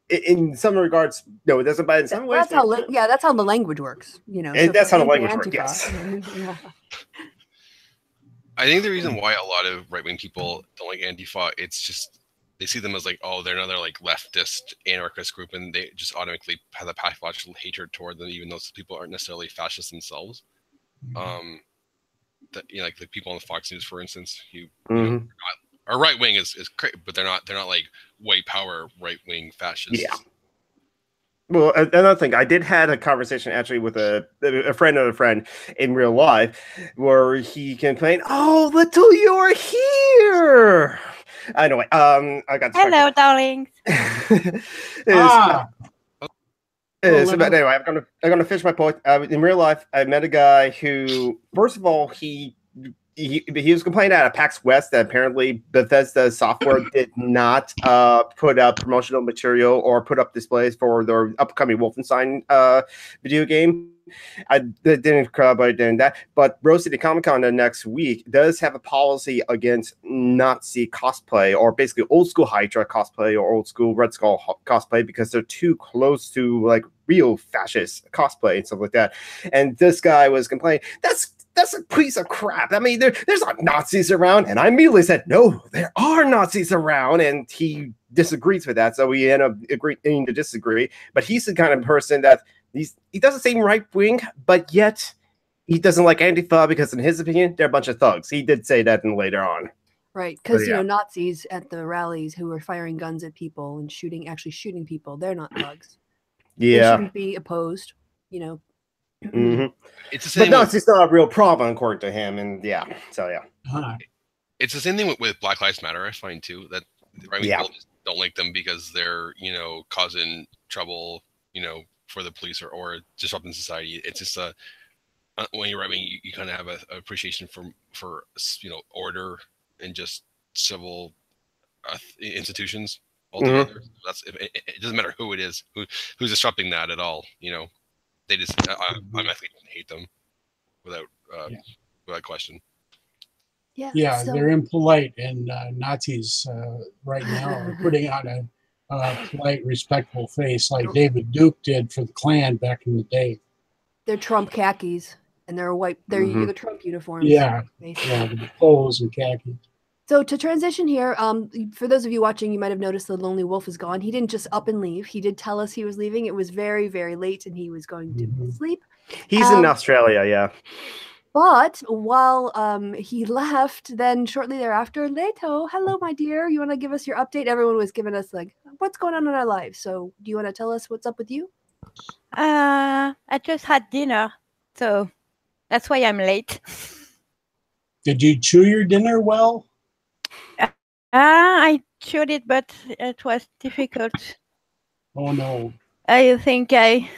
In some regards, no, it doesn't. But in some ways, that's how the language works. So that's how the language works. Yes. Yeah. I think the reason why a lot of right-wing people don't like Antifa, it's just they see them as like, oh, they're another like leftist anarchist group, and they just automatically have a pathological hatred toward them, even though those people aren't necessarily fascists themselves. Like the people on the Fox News, for instance, our right wing is great, but they're not like white power right wing fascists. Yeah. Well, another thing, I did had a conversation actually with a friend of a friend in real life, where he complained, "Oh, little you're here." Anyway, I got hello, darling. But anyway, I'm gonna finish my point. In real life, I met a guy who, first of all, he was complaining at a PAX West that apparently Bethesda software did not put up promotional material or put up displays for their upcoming Wolfenstein video game. I didn't corroborate that, but Rose City Comic Con the next week does have a policy against Nazi cosplay, or basically old school Hydra cosplay or old school Red Skull cosplay, because they're too close to like real fascist cosplay and stuff like that. And this guy was complaining, that's a piece of crap. I mean, there's not Nazis around. And I immediately said, no, there are Nazis around. And he disagrees with that. So we end up agreeing to disagree. But he's the kind of person that he doesn't seem right wing, but yet he doesn't like Antifa because, in his opinion, they're a bunch of thugs. He did say that later on. Right, because Nazis at the rallies who are firing guns at people and actually shooting people, they're not thugs. Yeah, they shouldn't be opposed. It's the same. But Nazis not a real problem according to him, and it's the same thing with Black Lives Matter. I find too that people just don't like them because they're causing trouble for the police or disrupting society. It's just when you're writing, you kind of have an appreciation for order and just civil institutions altogether. It doesn't matter who it is who's disrupting that at all. They just automatically hate them without question. Yeah, they're impolite, and Nazis right now are putting on a polite, respectful face like David Duke did for the Klan back in the day. They're Trump khakis, and they're white. They're the Trump uniforms. Yeah, the polos and khakis. So to transition here, for those of you watching, you might have noticed the Lonely Wolf is gone. He didn't just up and leave. He did tell us he was leaving. It was very, very late, and he was going to sleep. He's in Australia, yeah. But while he left, then shortly thereafter, Leto, hello, my dear. You want to give us your update? Everyone was giving us like, what's going on in our lives. So do you want to tell us what's up with you? I just had dinner, so that's why I'm late. Did you chew your dinner well? I chewed it, but it was difficult. Oh no. I think I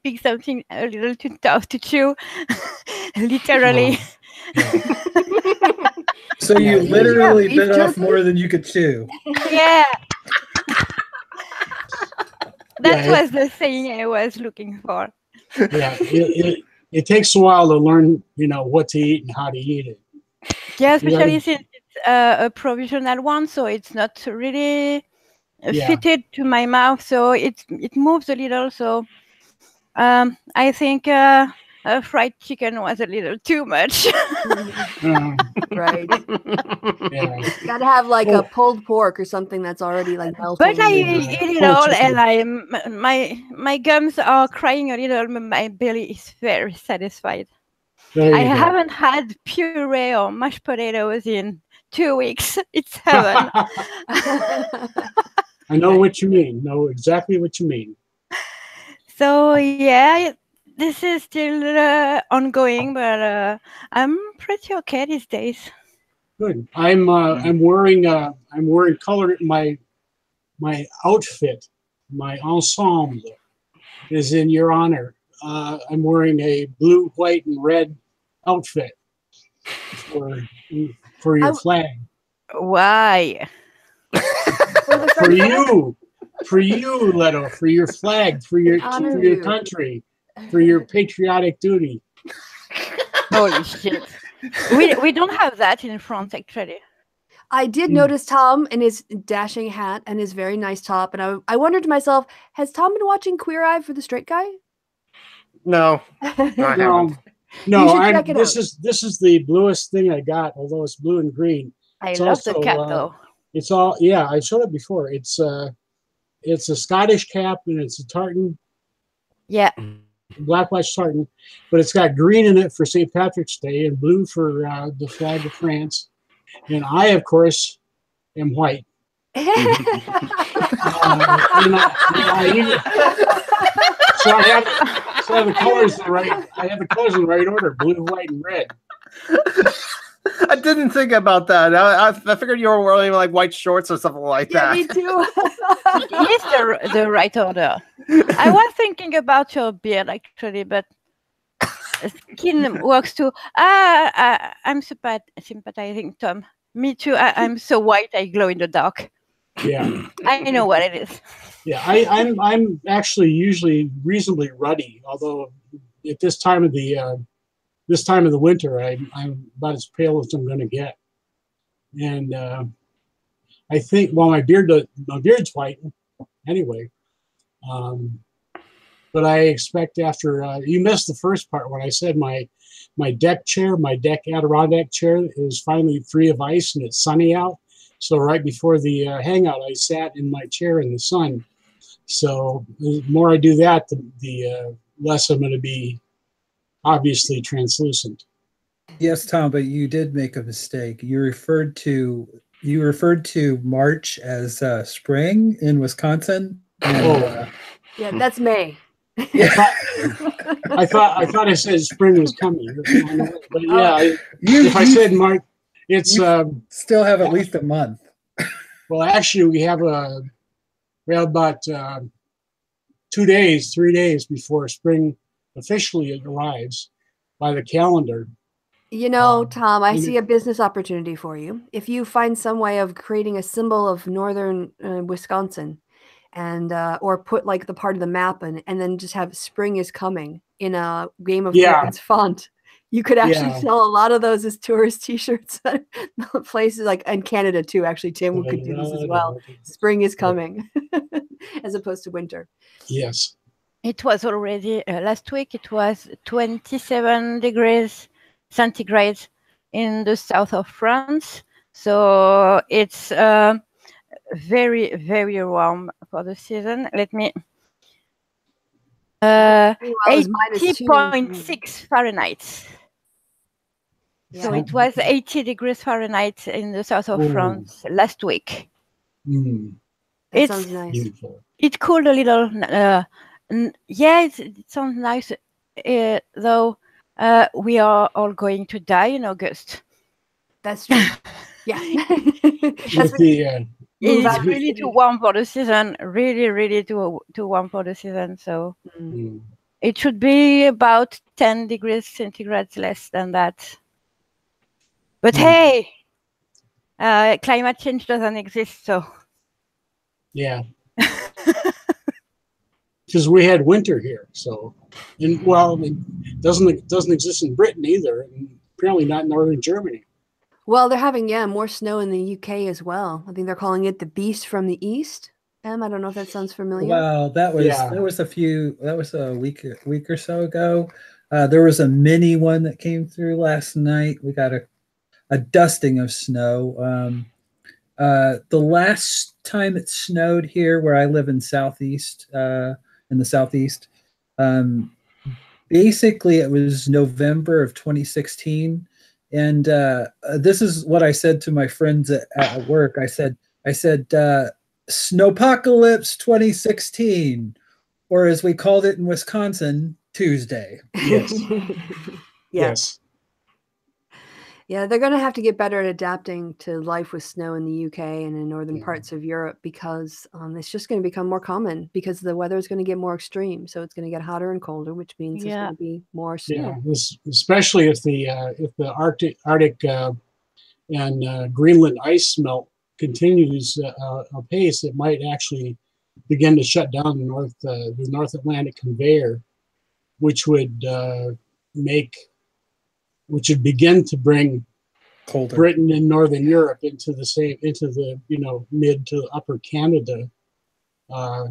picked something a little too tough to chew. Literally. So you literally bit off more than you could chew. Yeah. That was the thing I was looking for. Yeah, it takes a while to learn, what to eat and how to eat it. Yeah, especially since it's a provisional one, so it's not really fitted to my mouth, so it moves a little. So I think fried chicken was a little too much. Right. Yeah. Gotta have like a pulled pork or something that's already like melted. But I eat it all, and my gums are crying a little, but my belly is very satisfied. I haven't had puree or mashed potatoes in 2 weeks. It's heaven. I know what you mean. Know exactly what you mean. So yeah, this is still ongoing, but I'm pretty okay these days. Good. I'm wearing color. My outfit, my ensemble, is in your honor. I'm wearing a blue, white, and red outfit for your flag. Why? For you, Leto, for your flag, for your country, for your patriotic duty. Holy shit! We don't have that in France, actually. I did notice Tom in his dashing hat and his very nice top, and I wondered to myself, has Tom been watching Queer Eye for the Straight Guy? No, I haven't. No, this is the bluest thing I got, although it's blue and green. I love the cap though. It's all I showed it before. It's a Scottish cap and it's a tartan. Yeah. Black white tartan, but it's got green in it for St. Patrick's Day and blue for the flag of France. And I, of course, am white. So I have the colors in the right. I have the colors in the right order: blue, white, and red. I didn't think about that. I figured you were wearing like white shorts or something like that. Me too. It is the right order. I was thinking about your beard actually, but skin works too. I'm sympathizing, Tom. Me too. I'm so white I glow in the dark. Yeah, I know what it is. Yeah, I'm actually usually reasonably ruddy, although at this time of the winter, I'm about as pale as I'm going to get. And I think, well, my beard's white anyway. But I expect after you missed the first part when I said my deck Adirondack chair is finally free of ice and it's sunny out. So right before the hangout, I sat in my chair in the sun. So the more I do that, the less I'm going to be obviously translucent. Yes, Tom, but you did make a mistake. You referred to March as spring in Wisconsin. And, yeah, that's May. I thought I said spring was coming, but yeah, if I said March, it's still have at least a month. Well, actually, we have about 3 days before spring officially arrives by the calendar. You know, Tom, I see a business opportunity for you. If you find some way of creating a symbol of northern Wisconsin, and or put like the part of the map in, and then just have "Spring is Coming" in a Game of Thrones font, you could actually sell a lot of those as tourist T-shirts at places like in Canada too. Actually, Tim could do this as well. Spring is coming, as opposed to winter. Yes. It was already last week. It was 27 degrees centigrade in the south of France. So it's very, very warm for the season. Let me 80.6 Fahrenheit. Yeah. So it was 80 degrees Fahrenheit in the south of France last week. That sounds nice. It cooled a little. It sounds nice, though we are all going to die in August. That's true. Yeah. move It's out. really too warm for the season. Really, really too warm for the season. So it should be about 10 degrees centigrade less than that. But hey, climate change doesn't exist, so. Yeah. Because we had winter here, so, and well, it doesn't exist in Britain either, and apparently not in northern Germany. Well, they're having more snow in the UK as well. I think they're calling it the Beast from the East. I don't know if that sounds familiar. Well, that was a week or so ago. There was a mini one that came through last night. We got a dusting of snow. The last time it snowed here, where I live in the southeast, basically it was November of 2016, and this is what I said to my friends at work. I said, Snowpocalypse 2016, or as we called it in Wisconsin, Tuesday. Yes. Yes. Yeah, they're going to have to get better at adapting to life with snow in the UK and in northern parts of Europe, because it's just going to become more common, because the weather is going to get more extreme. So it's going to get hotter and colder, which means there's going to be more snow. Yeah, especially if the Arctic and Greenland ice melt continues apace, it might actually begin to shut down the North Atlantic conveyor, which would begin to bring colder Britain and Northern Europe into the mid to upper Canada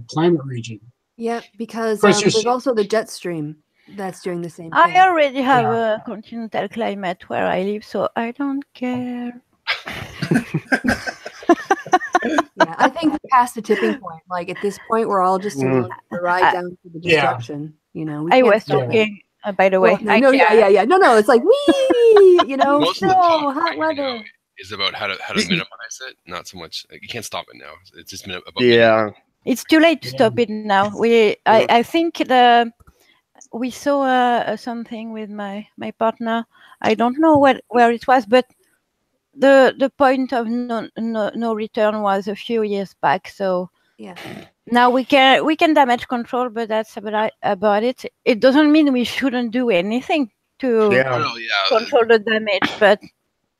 climate region. Yeah, because there's also the jet stream that's doing the same thing. I already have a continental climate where I live, so I don't care. Yeah, I think we're past the tipping point. Like, at this point, we're all just along the ride down to the destruction. I was talking, by the way. Well, no, yeah. No, it's like, wee, Most of the snow, talk hot right weather. now is about how to minimize it. Not so much. You can't stop it now. It's just about It's too late to stop it now. I think we saw something with my partner. I don't know where it was, but the point of no return was a few years back. So now we can damage control, but that's about it. It doesn't mean we shouldn't do anything to control the damage, but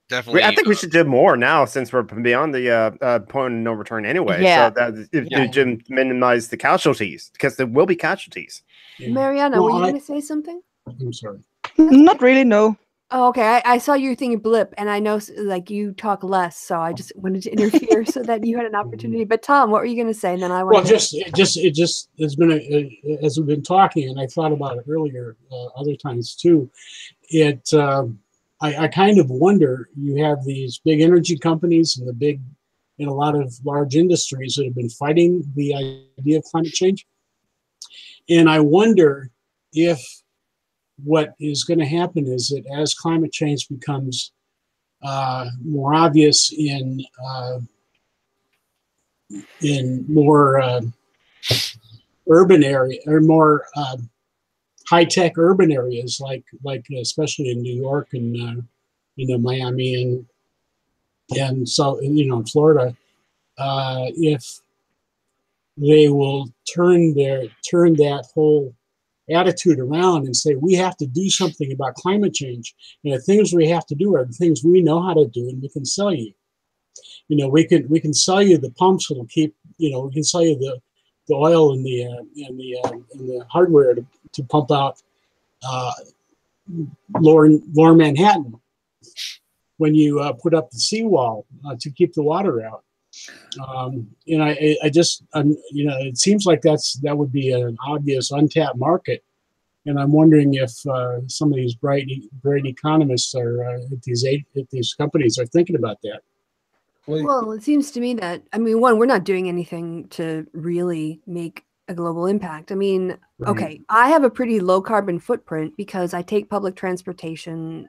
definitely. I think we should do more now, since we're beyond the point of no return anyway. So that to minimize the casualties, because there will be casualties. Mariana, were you going to say something? I'm sorry. Not really, no. Oh, okay. I saw your thing blip, and I know you talk less, so I just wanted to interfere so that you had an opportunity. But Tom, what were you going to say? And then I want it's been as we've been talking, and I thought about it earlier, other times too. I kind of wonder. You have these big energy companies and a lot of large industries that have been fighting the idea of climate change, and I wonder if what is going to happen is that as climate change becomes more obvious in more urban area or more high-tech urban areas, like especially in New York and Miami and so in Florida, if they will turn that whole attitude around and say, we have to do something about climate change, and the things we have to do are the things we know how to do, and we can sell you. We can sell you the pumps that'll keep. We can sell you the oil and the hardware to pump out lower Manhattan when you put up the seawall to keep the water out. And I just it seems like that would be an obvious untapped market, and I'm wondering if some of these bright economists at these companies are thinking about that. Well, it seems to me that one, we're not doing anything to really make a global impact. Okay, I have a pretty low carbon footprint because I take public transportation.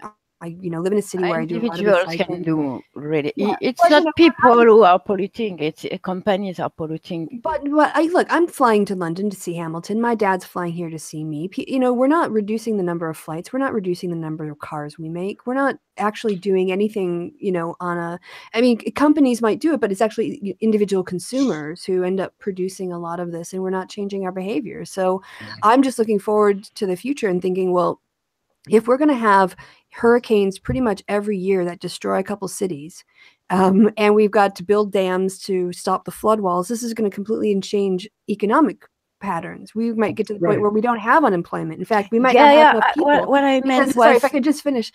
live in a city where I do a lot of Individuals recycling. can do really. Yeah. It's But, not people who are polluting. It's companies are polluting. But I'm flying to London to see Hamilton. My dad's flying here to see me. We're not reducing the number of flights. We're not reducing the number of cars we make. We're not actually doing anything, companies might do it, but it's actually individual consumers who end up producing a lot of this, and we're not changing our behavior. So I'm just looking forward to the future and thinking, well, if we're going to have hurricanes pretty much every year that destroy a couple cities, and we've got to build dams to stop the flood walls, this is going to completely change economic patterns. We might get to the point where we don't have unemployment. In fact, we might not have enough people. What I meant was, sorry, if I could just finish.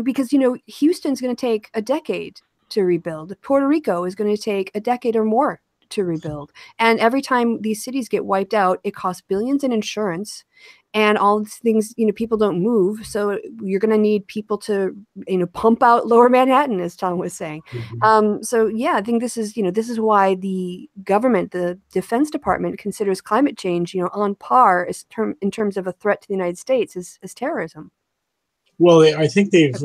Because Houston's going to take a decade to rebuild. Puerto Rico is going to take a decade or more to rebuild. And every time these cities get wiped out, it costs billions in insurance. And all these things, people don't move. So you're going to need people to, pump out Lower Manhattan, as Tom was saying. I think this is why the government, the Defense Department, considers climate change, on par in terms of a threat to the United States as terrorism. Well, I think they've.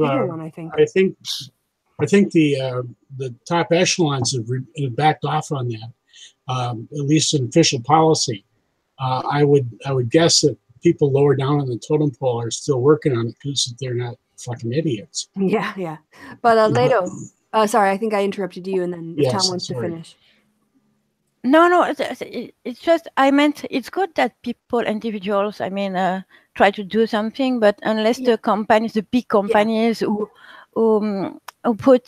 I think the top echelons have backed off on that, at least in official policy. I would guess that people lower down on the totem pole are still working on it because they're not fucking idiots. Yeah. But Leto, sorry, I think I interrupted you, and then if Tom wants to finish. No, it's just, I meant it's good that individuals, try to do something, but unless the companies, the big companies who put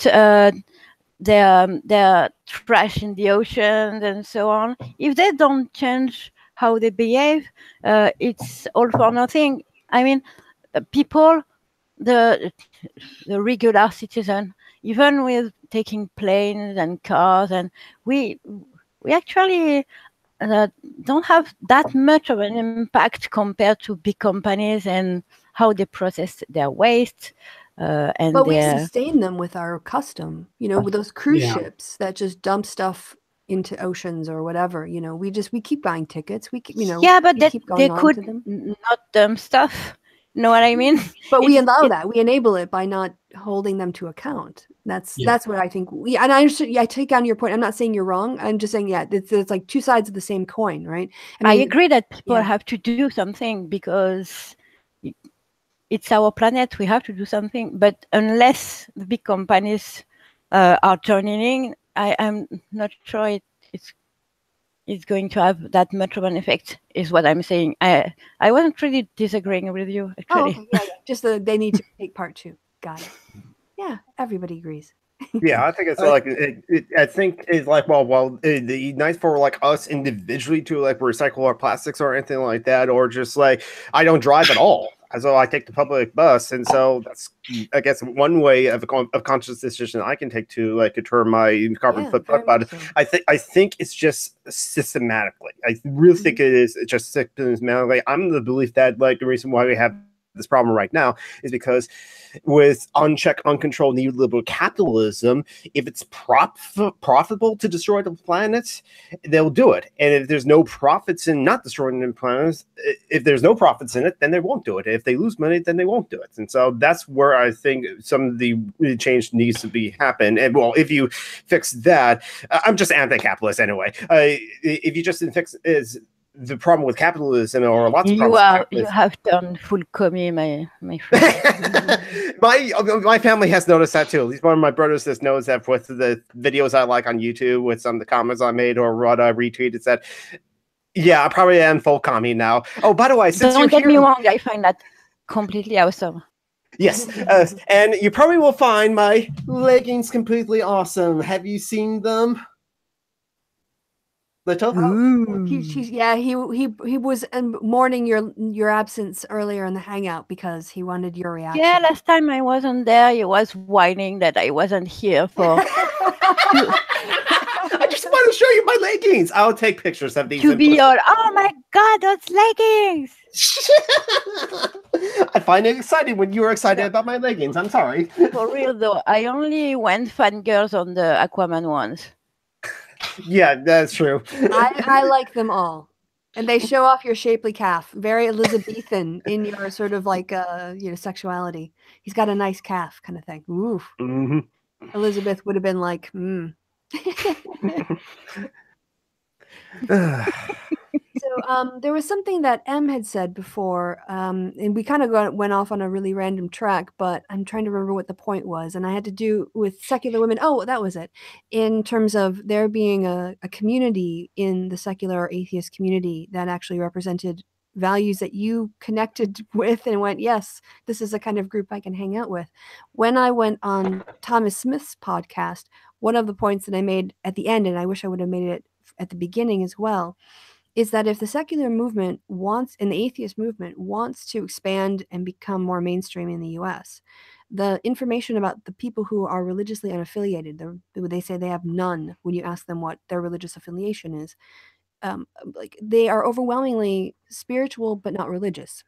their trash in the ocean and so on, if they don't change how they behave, it's all for nothing. People, the regular citizen, even with taking planes and cars, and we actually don't have that much of an impact compared to big companies and how they process their waste. But we sustain them with our custom, with those cruise ships that just dump stuff into oceans or whatever. We keep buying tickets. We keep, but they could not dump stuff. Know what I mean? But we allow that. We enable it by not holding them to account. That's what I think. And I take on your point. I'm not saying you're wrong. I'm just saying, it's like two sides of the same coin, right? I agree that people have to do something because it's our planet. We have to do something. But unless the big companies are joining in, I'm not sure it's going to have that much of an effect, is what I'm saying. I wasn't really disagreeing with you, actually. Oh, okay. Just they need to take part too. Got it. Yeah, everybody agrees. Yeah, I think it's like I think it's like the nice for like us individually to like recycle our plastics or anything like that, or just like I don't drive at all. So I take the public bus, and so that's, I guess, one way of a conscious decision I can take to like deter my carbon footprint. But I think it's just systematically. I really think it is just systematically. I'm the belief that like the reason why we have this problem right now is because with unchecked, uncontrolled neoliberal capitalism, if it's profitable to destroy the planet, they'll do it. And if there's no profits in not destroying the planet, if there's no profits in it, then they won't do it. If they lose money, then they won't do it. And so that's where I think some of the change needs to happen. And well, if you fix that, I'm just anti-capitalist anyway. If you just fix the problem with capitalism, or lots of problems. You have turned full commie, my friend. my family has noticed that too. At least one of my brothers just knows that with the videos I like on YouTube, with some of the comments I made or what I retweeted, said, "Yeah, I probably am full commie now." Oh, by the way, since don't get me wrong, I find that completely awesome. Yes, and you probably will find my leggings completely awesome. Have you seen them? He was mourning your absence earlier in the Hangout because he wanted your reaction. Yeah, last time I wasn't there, he was whining that I wasn't here for. I just want to show you my leggings. I'll take pictures of these. To be all, oh my God, those leggings! I find it exciting when you are excited about my leggings. I'm sorry. For real though, I only went fangirls on the Aquaman ones. Yeah, that's true. I like them all. And they show off your shapely calf, very Elizabethan in your sort of like sexuality. He's got a nice calf kind of thing. Ooh. Mm-hmm. Elizabeth would have been like, So there was something that M had said before, and we kind of went off on a really random track, but I'm trying to remember what the point was, and I had to do with secular women. Oh, that was it. In terms of there being a community in the secular or atheist community that actually represented values that you connected with and went, yes, this is a kind of group I can hang out with. When I went on Thomas Smith's podcast, one of the points that I made at the end, and I wish I would have made it at the beginning as well, is that if the secular movement wants, and the atheist movement wants to expand and become more mainstream in the US, the information about the people who are religiously unaffiliated, they say they have none when you ask them what their religious affiliation is, like they are overwhelmingly spiritual but not religious.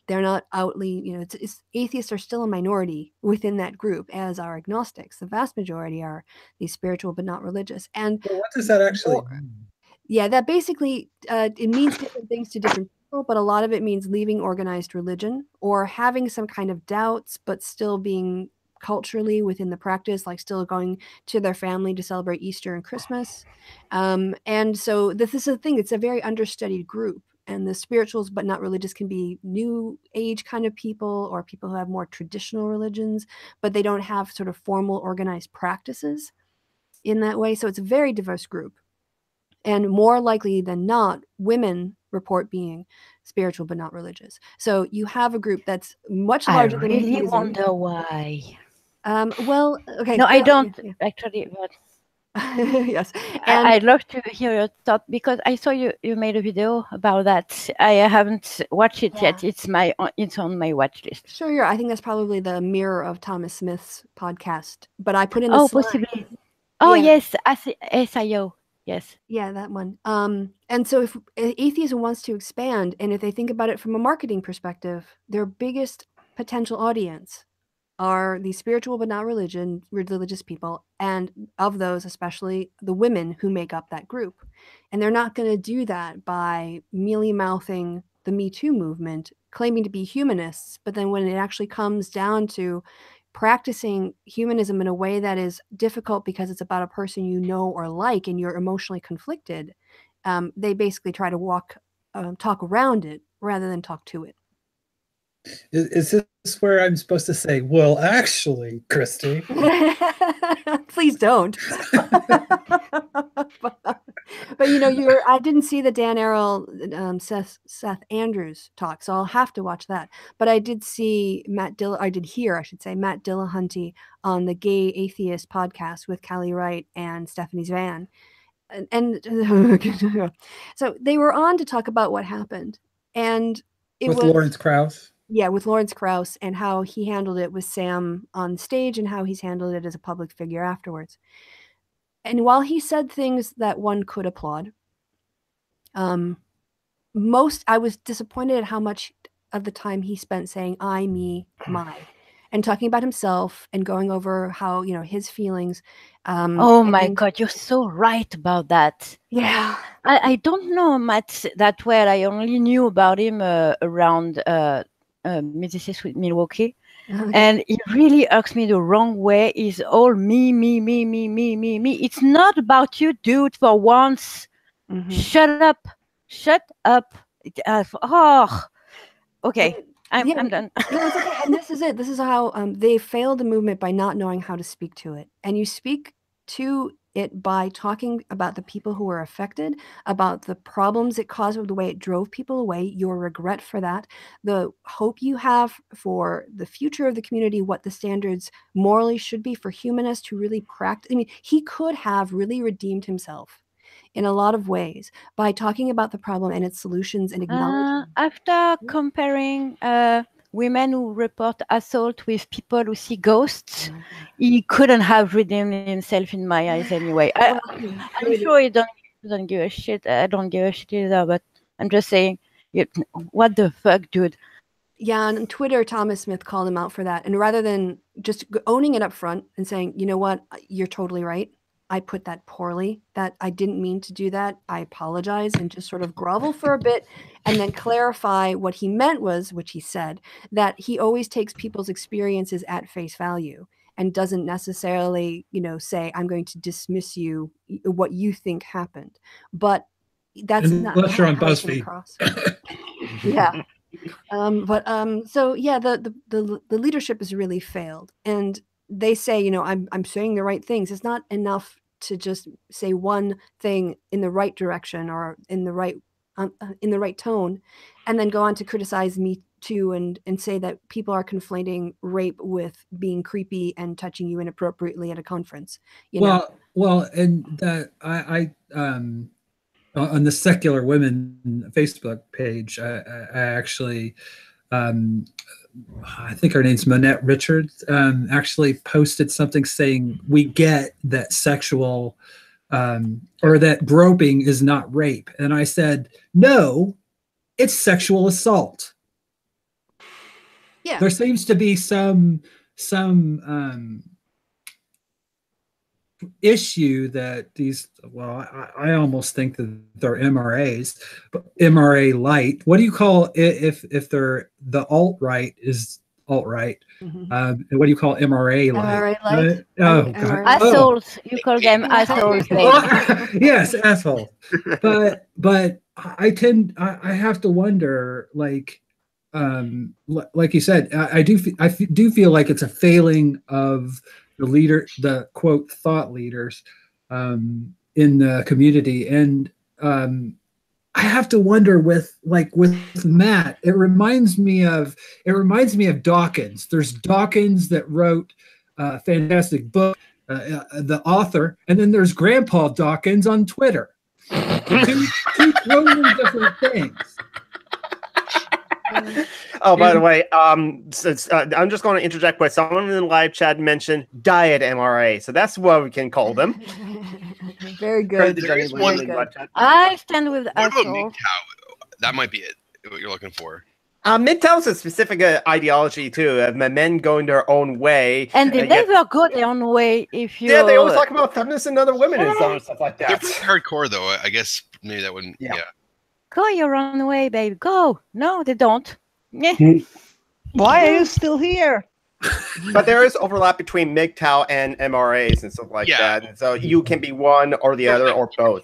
They're not outly, atheists are still a minority within that group, as are agnostics. The vast majority are these spiritual but not religious. And well, what does that actually mean? Yeah, that basically, it means different things to different people, but a lot of it means leaving organized religion or having some kind of doubts, but still being culturally within the practice, like still going to their family to celebrate Easter and Christmas. And so this is the thing, it's a very understudied group. And the spirituals, but not religious, can be new age kind of people or people who have more traditional religions, but they don't have sort of formal organized practices in that way. So it's a very diverse group. And more likely than not, women report being spiritual but not religious. So you have a group that's much larger than atheism. I really wonder why. Well, okay. No, I don't actually. But yes, and I'd love to hear your thought because I saw you made a video about that. I haven't watched it yet. It's on my watch list. Sure, I think that's probably the mirror of Thomas Smith's podcast. But I put in the slide. Possibly. Oh yes, SIO. Yes. Yeah, that one. And so if atheism wants to expand, and if they think about it from a marketing perspective, their biggest potential audience are the spiritual but not religious people, and of those, especially the women who make up that group. And they're not going to do that by mealy-mouthing the Me Too movement, claiming to be humanists, but then when it actually comes down to practicing humanism in a way that is difficult because it's about a person you know or like and you're emotionally conflicted, they basically try to talk around it rather than talk to it. Is this where I'm supposed to say, well, actually, Kristi? Please don't. but I didn't see the Dan Arrow, Seth Andrews talk, so I'll have to watch that. But I did see Matt Dillahunty on the Gay Atheist podcast with Callie Wright and Stephanie Zvan. And so they were on to talk about what happened. And it was Lawrence Krauss. Yeah, with Lawrence Krauss and how he handled it with Sam on stage and how he's handled it as a public figure afterwards. And while he said things that one could applaud, I was disappointed at how much of the time he spent saying I, me, my, and talking about himself and going over how, his feelings. Oh my God, you're so right about that. Yeah. I don't know Matt that well. I only knew about him around Musicians with Milwaukee. Okay. And it really irks me the wrong way. Is all me. It's not about you, dude, for once. Mm-hmm. Shut up. Okay. I'm done. No, it's okay. And this is it. This is how they failed the movement by not knowing how to speak to it. And you speak to it by talking about the people who were affected, about the problems it caused, the way it drove people away, your regret for that, the hope you have for the future of the community, what the standards morally should be for humanists who really practice. I mean, he could have really redeemed himself in a lot of ways by talking about the problem and its solutions and acknowledging. After comparing women who report assault with people who see ghosts, he couldn't have redeemed himself in my eyes anyway. I'm sure he doesn't give a shit. I don't give a shit either, but I'm just saying, what the fuck, dude? Yeah, and on Twitter, Thomas Smith called him out for that. And rather than just owning it up front and saying, you know what, you're totally right, I put that poorly, that I didn't mean to do that. I apologize, and just sort of grovel for a bit and then clarify what he meant was, which he said, that he always takes people's experiences at face value and doesn't necessarily, say, I'm going to dismiss you, what you think happened. But that's not unless you're on how it came BuzzFeed. across. Yeah. So yeah, the leadership has really failed, and they say, I'm saying the right things. It's not enough to just say one thing in the right direction or in the right tone, and then go on to criticize me too, and say that people are conflating rape with being creepy and touching you inappropriately at a conference. Well, and that I on the Secular Women Facebook page, I actually, I think her name's Monette Richards, actually posted something saying, we get that sexual or that groping is not rape. And I said, no, it's sexual assault. Yeah. There seems to be some issue that these, I almost think that they're MRAs, but MRA light. What do you call it if they're the alt-right is alt-right? And what do you call MRA light? MRA light? Oh, God. Assholes. You call them assholes. Yes, assholes. But I have to wonder, like you said, I do feel like it's a failing of the quote thought leaders in the community, and I have to wonder with Matt. It reminds me of Dawkins. There's Dawkins that wrote a fantastic book, the author, and then there's Grandpa Dawkins on Twitter. Two totally different things. Oh, by the way, I'm just going to interject. But someone in the live chat mentioned diet MRA, so that's what we can call them. Very good. I stand with What about asshole. MGTOW? That might be it. What you're looking for. MGTOW is a specific ideology too. Of men going their own way, And they never go their own way. If you they always talk about feminists and other women and stuff like They're that. pretty hardcore, though. I guess maybe that wouldn't. Yeah. go your own way, babe. Go. No, they don't. Yeah. Why are you still here? But there is overlap between MGTOW and MRAs and stuff like that. And so you can be one or the other or both.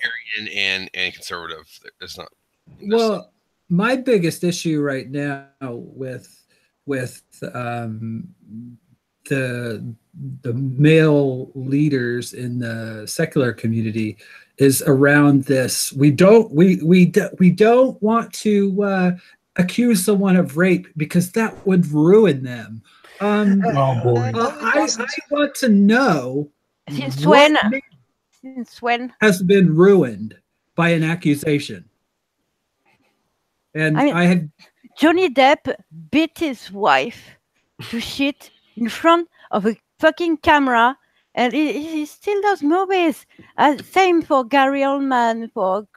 And conservative. There's not. Well, my biggest issue right now with the male leaders in the secular community is around this. We don't want to accuse someone of rape because that would ruin them. Oh boy! I want to know Since what when? Since when? has been ruined by an accusation. And I had Johnny Depp beat his wife to shit in front of a fucking camera, and he still does movies. Same for Gary Oldman, for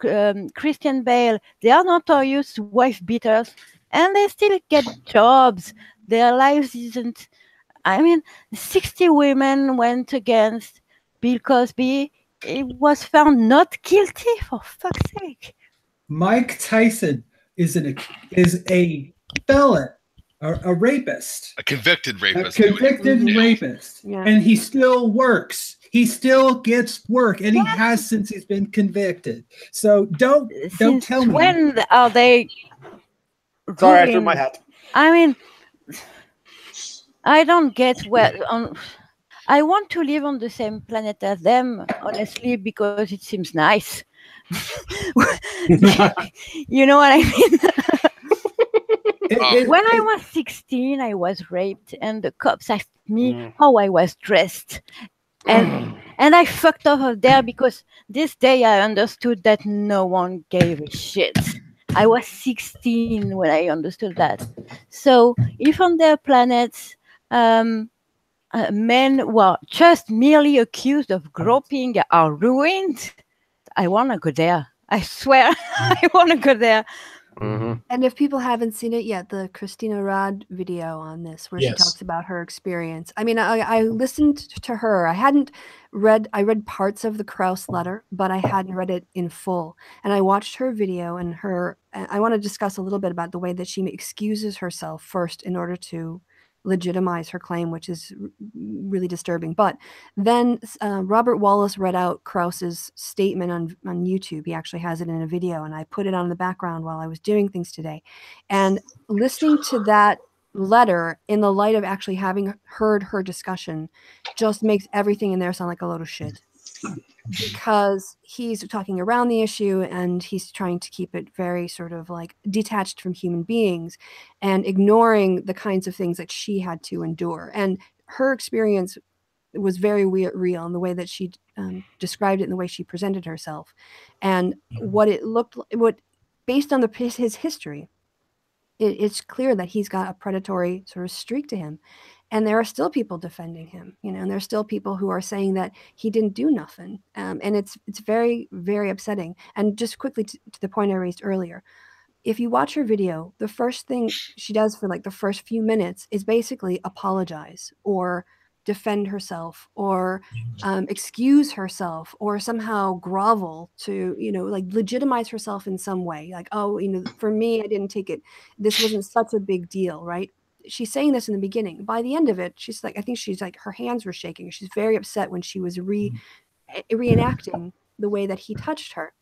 Christian Bale. They are notorious wife beaters, and they still get jobs. Their lives isn't. 60 women went against Bill Cosby. He was found not guilty, for fuck's sake. Mike Tyson is a felon, a rapist, a convicted rapist, rapist, and he still works. He still gets work, and he has since he's been convicted. So don't tell me. When are they? Sorry, I threw my hat. I don't get where. I want to live on the same planet as them, honestly, because it seems nice. You know what I mean? When I was 16, I was raped, and the cops asked me how I was dressed. And I fucked off there because this day I understood that no one gave a shit. I was 16 when I understood that. So if on their planets, men were just merely accused of groping are ruined, I want to go there. I swear, I want to go there. And if people haven't seen it yet, the Christina Rod video on this, where she talks about her experience. I mean, I listened to her. I read parts of the Krauss letter, but I hadn't read it in full. And I watched her video, and I want to discuss a little bit about the way that she excuses herself first in order to legitimize her claim, which is really disturbing. But then Robert Wallace read out Krauss's statement on YouTube. He actually has it in a video, and I put it on the background while I was doing things today. And listening to that letter in the light of actually having heard her discussion just makes everything in there sound like a load of shit. Because he's talking around the issue, and he's trying to keep it very sort of like detached from human beings and ignoring the kinds of things that she had to endure. And her experience was very real in the way that she described it, and the way she presented herself, and what it looked like. Based on his history, it's clear that he's got a predatory sort of streak to him. And there are still people defending him, and there's still people who are saying that he didn't do nothing. And it's very, very upsetting. And just quickly to the point I raised earlier, if you watch her video, the first thing she does for like the first few minutes is basically apologize or defend herself or excuse herself or somehow grovel to, like legitimize herself in some way. Like, oh, for me, I didn't take it. This wasn't such a big deal, right? She's saying this in the beginning. By the end of it, she's like, I think she's like, her hands were shaking. She's very upset when she was reenacting the way that he touched her.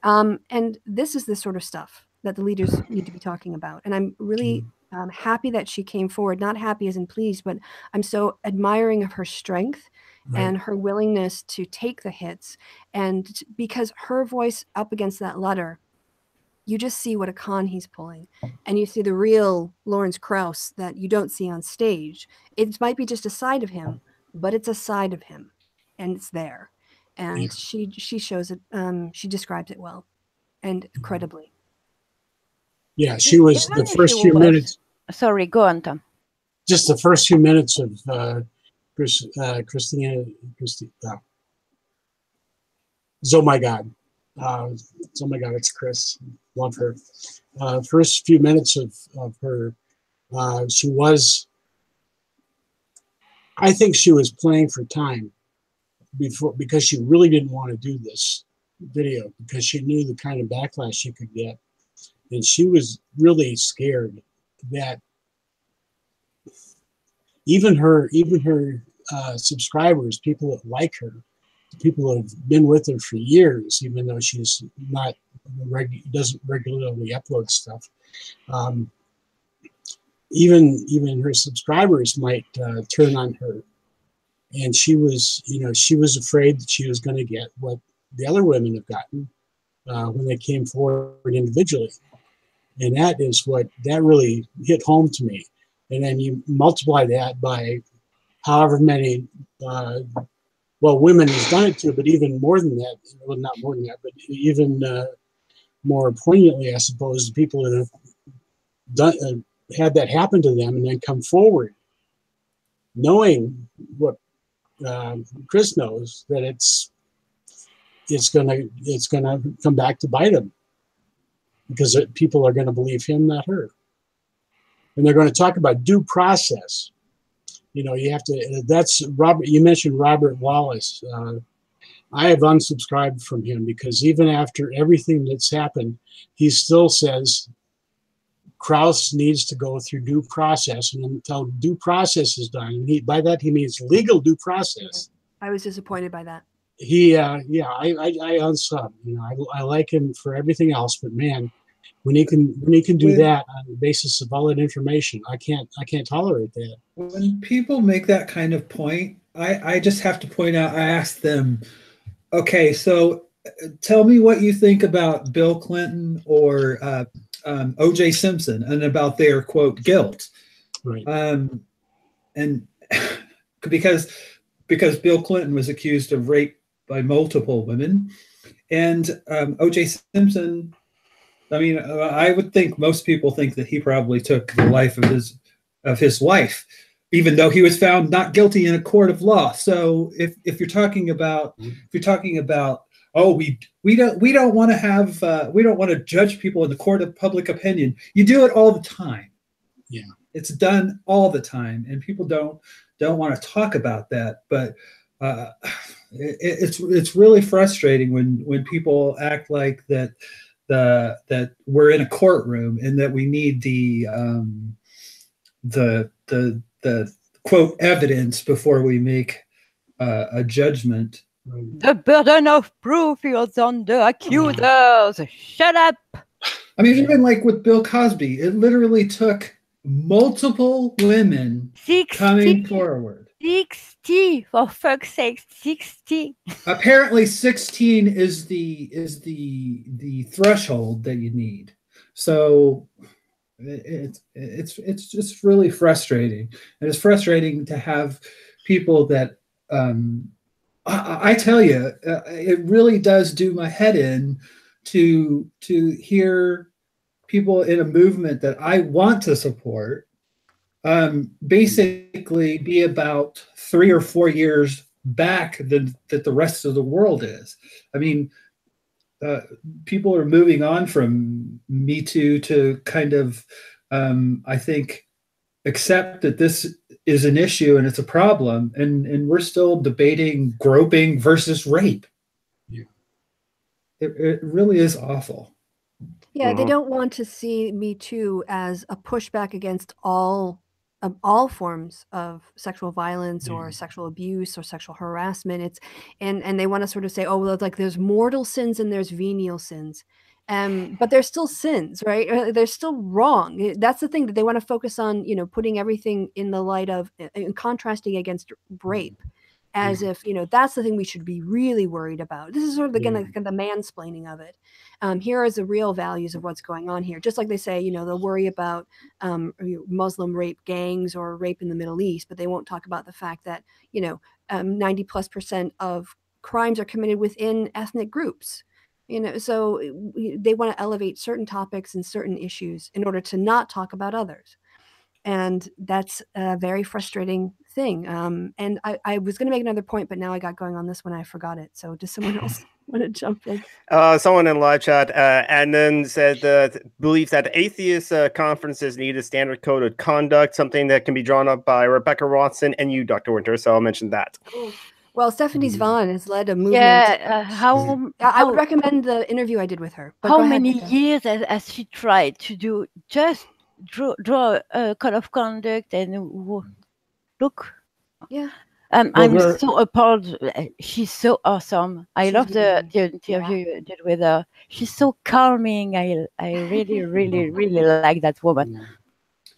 And this is the sort of stuff that the leaders need to be talking about. And I'm really happy that she came forward, not happy as in pleased, but I'm so admiring of her strength and her willingness to take the hits. And because her voice up against that letter, you just see what a con he's pulling. And you see the real Lawrence Krauss that you don't see on stage. It might be just a side of him, but it's a side of him. And it's there. And she shows it, she describes it well and credibly. Yeah, she was the first few minutes. Sorry, go on, Tom. Just the first few minutes of Kristi. Oh my God. Oh my God, it's Chris. Love her. First few minutes of her, I think she was playing for time because she really didn't want to do this video because she knew the kind of backlash she could get. And she was really scared that even her subscribers, people that like her, people who have been with her for years, even though she's not doesn't regularly upload stuff. Even her subscribers might turn on her, and she was afraid that she was going to get what the other women have gotten when they came forward individually, and that really hit home to me. And then you multiply that by however many. Well, women has done it too, but even more than that, well, not more than that, but even more poignantly, I suppose, the people that have done, had that happen to them and then come forward, knowing what Chris knows, that it's gonna come back to bite them, because people are going to believe him, not her, and they're going to talk about due process. You have to, that's Robert, you mentioned Robert Wallace. I have unsubscribed from him because even after everything that's happened, he still says Krauss needs to go through due process, and until due process is done, and by that he means legal due process. I was disappointed by that. I unsub. I like him for everything else, but man, when he can do that on the basis of all that information, I can't tolerate that. When people make that kind of point, I just have to point out, I ask them, okay, so tell me what you think about Bill Clinton or O.J. Simpson and about their, quote, guilt. Right. And because Bill Clinton was accused of rape by multiple women, and O.J. Simpson, I mean, I would think most people think that he probably took the life of his wife, even though he was found not guilty in a court of law. So if you're talking about oh, we don't want to have we don't want to judge people in the court of public opinion. You do it all the time. Yeah, it's done all the time, and people don't want to talk about that. But it's really frustrating when people act like that we're in a courtroom and that we need the quote evidence before we make a judgment. The burden of proof is on the accusers. Shut up. I mean, even like with Bill Cosby, it literally took multiple women 60, coming forward. 60, for fuck's sake, 60. Apparently 16 is the threshold that you need. So it's just really frustrating. And it's frustrating to have people that I tell you, it really does do my head in to hear people in a movement that I want to support basically be about 3 or 4 years back than that the rest of the world is. I mean, people are moving on from Me Too to kind of, I think, accept that this is an issue and it's a problem, and we're still debating groping versus rape. Yeah. It really is awful. Yeah, they don't want to see Me Too as a pushback against all forms of sexual violence or sexual abuse or sexual harassment. It's and they want to sort of say, oh, well, it's like there's mortal sins and there's venial sins. But they're still sins, right? They're still wrong. That's the thing, that they want to focus on, putting everything in the light of and contrasting against rape, as if, that's the thing we should be really worried about. This is sort of the mansplaining of it. Here is the real values of what's going on here. Just like they say, they'll worry about Muslim rape gangs or rape in the Middle East, but they won't talk about the fact that, 90+% of crimes are committed within ethnic groups. So they want to elevate certain topics and certain issues in order to not talk about others. And that's a very frustrating thing. And I was going to make another point, but now I got going on this one. I forgot it. So does someone else want to jump in? Someone in live chat, and then said believes that atheist conferences need a standard code of conduct, something that can be drawn up by Rebecca Watson and you, Dr. Winter. So I'll mention that. Cool. Well, Stephanie Zvon has led a movement. Yeah, I would recommend the interview I did with her. How many years has she tried to do just draw a code of conduct and look? Yeah. I'm so appalled. She's so awesome. I love the interview you did with her. She's so calming. I really, really, really like that woman.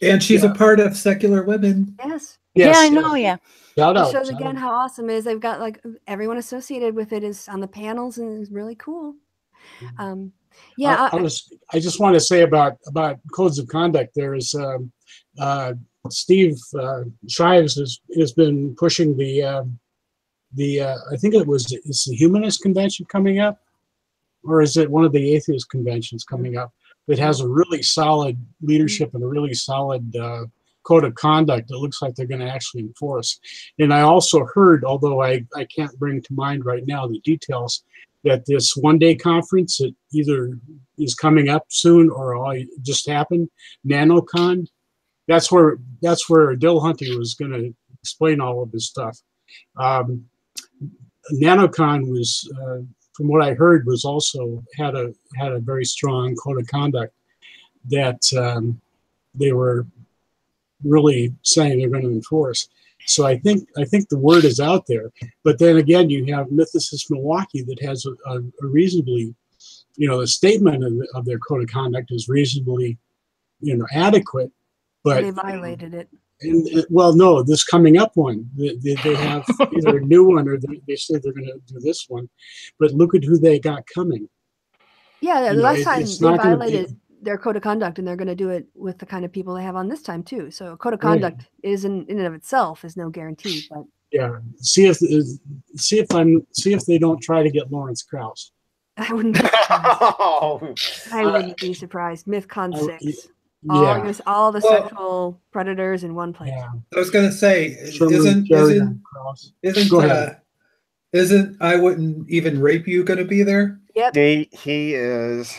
And she's a part of Secular Women. Yes. Yeah, I know. Yeah. It shows again how awesome it is. They've got like everyone associated with it is on the panels, and it's really cool. I just want to say about codes of conduct. There is Steve Shives has been pushing the I think it's the Humanist Convention coming up, or is it one of the Atheist conventions coming up that has a really solid leadership and a really solid code of conduct that looks like they're going to actually enforce. And I also heard, although I can't bring to mind right now the details, that this one-day conference that either is coming up soon or just happened, NanoCon, that's where Dillahunty was going to explain all of this stuff. NanoCon was, from what I heard, was also had a very strong code of conduct that they were really saying they're going to enforce. So I think the word is out there. But then again, you have Mythicist Milwaukee that has a reasonably, the statement of their code of conduct is reasonably, adequate. But they violated it. And, well, no, this coming up one, they have either a new one or they say they're going to do this one. But look at who they got coming. Yeah, last time they violated their code of conduct, and they're going to do it with the kind of people they have on this time too. So code of conduct is in and of itself is no guarantee. But yeah, see if they don't try to get Lawrence Krauss. I wouldn't be surprised. I wouldn't be surprised. MythCon 6. All the sexual predators in one place. Yeah. I was going to say, isn't Isn't I Wouldn't Even Rape You going to be there? Yep. He is.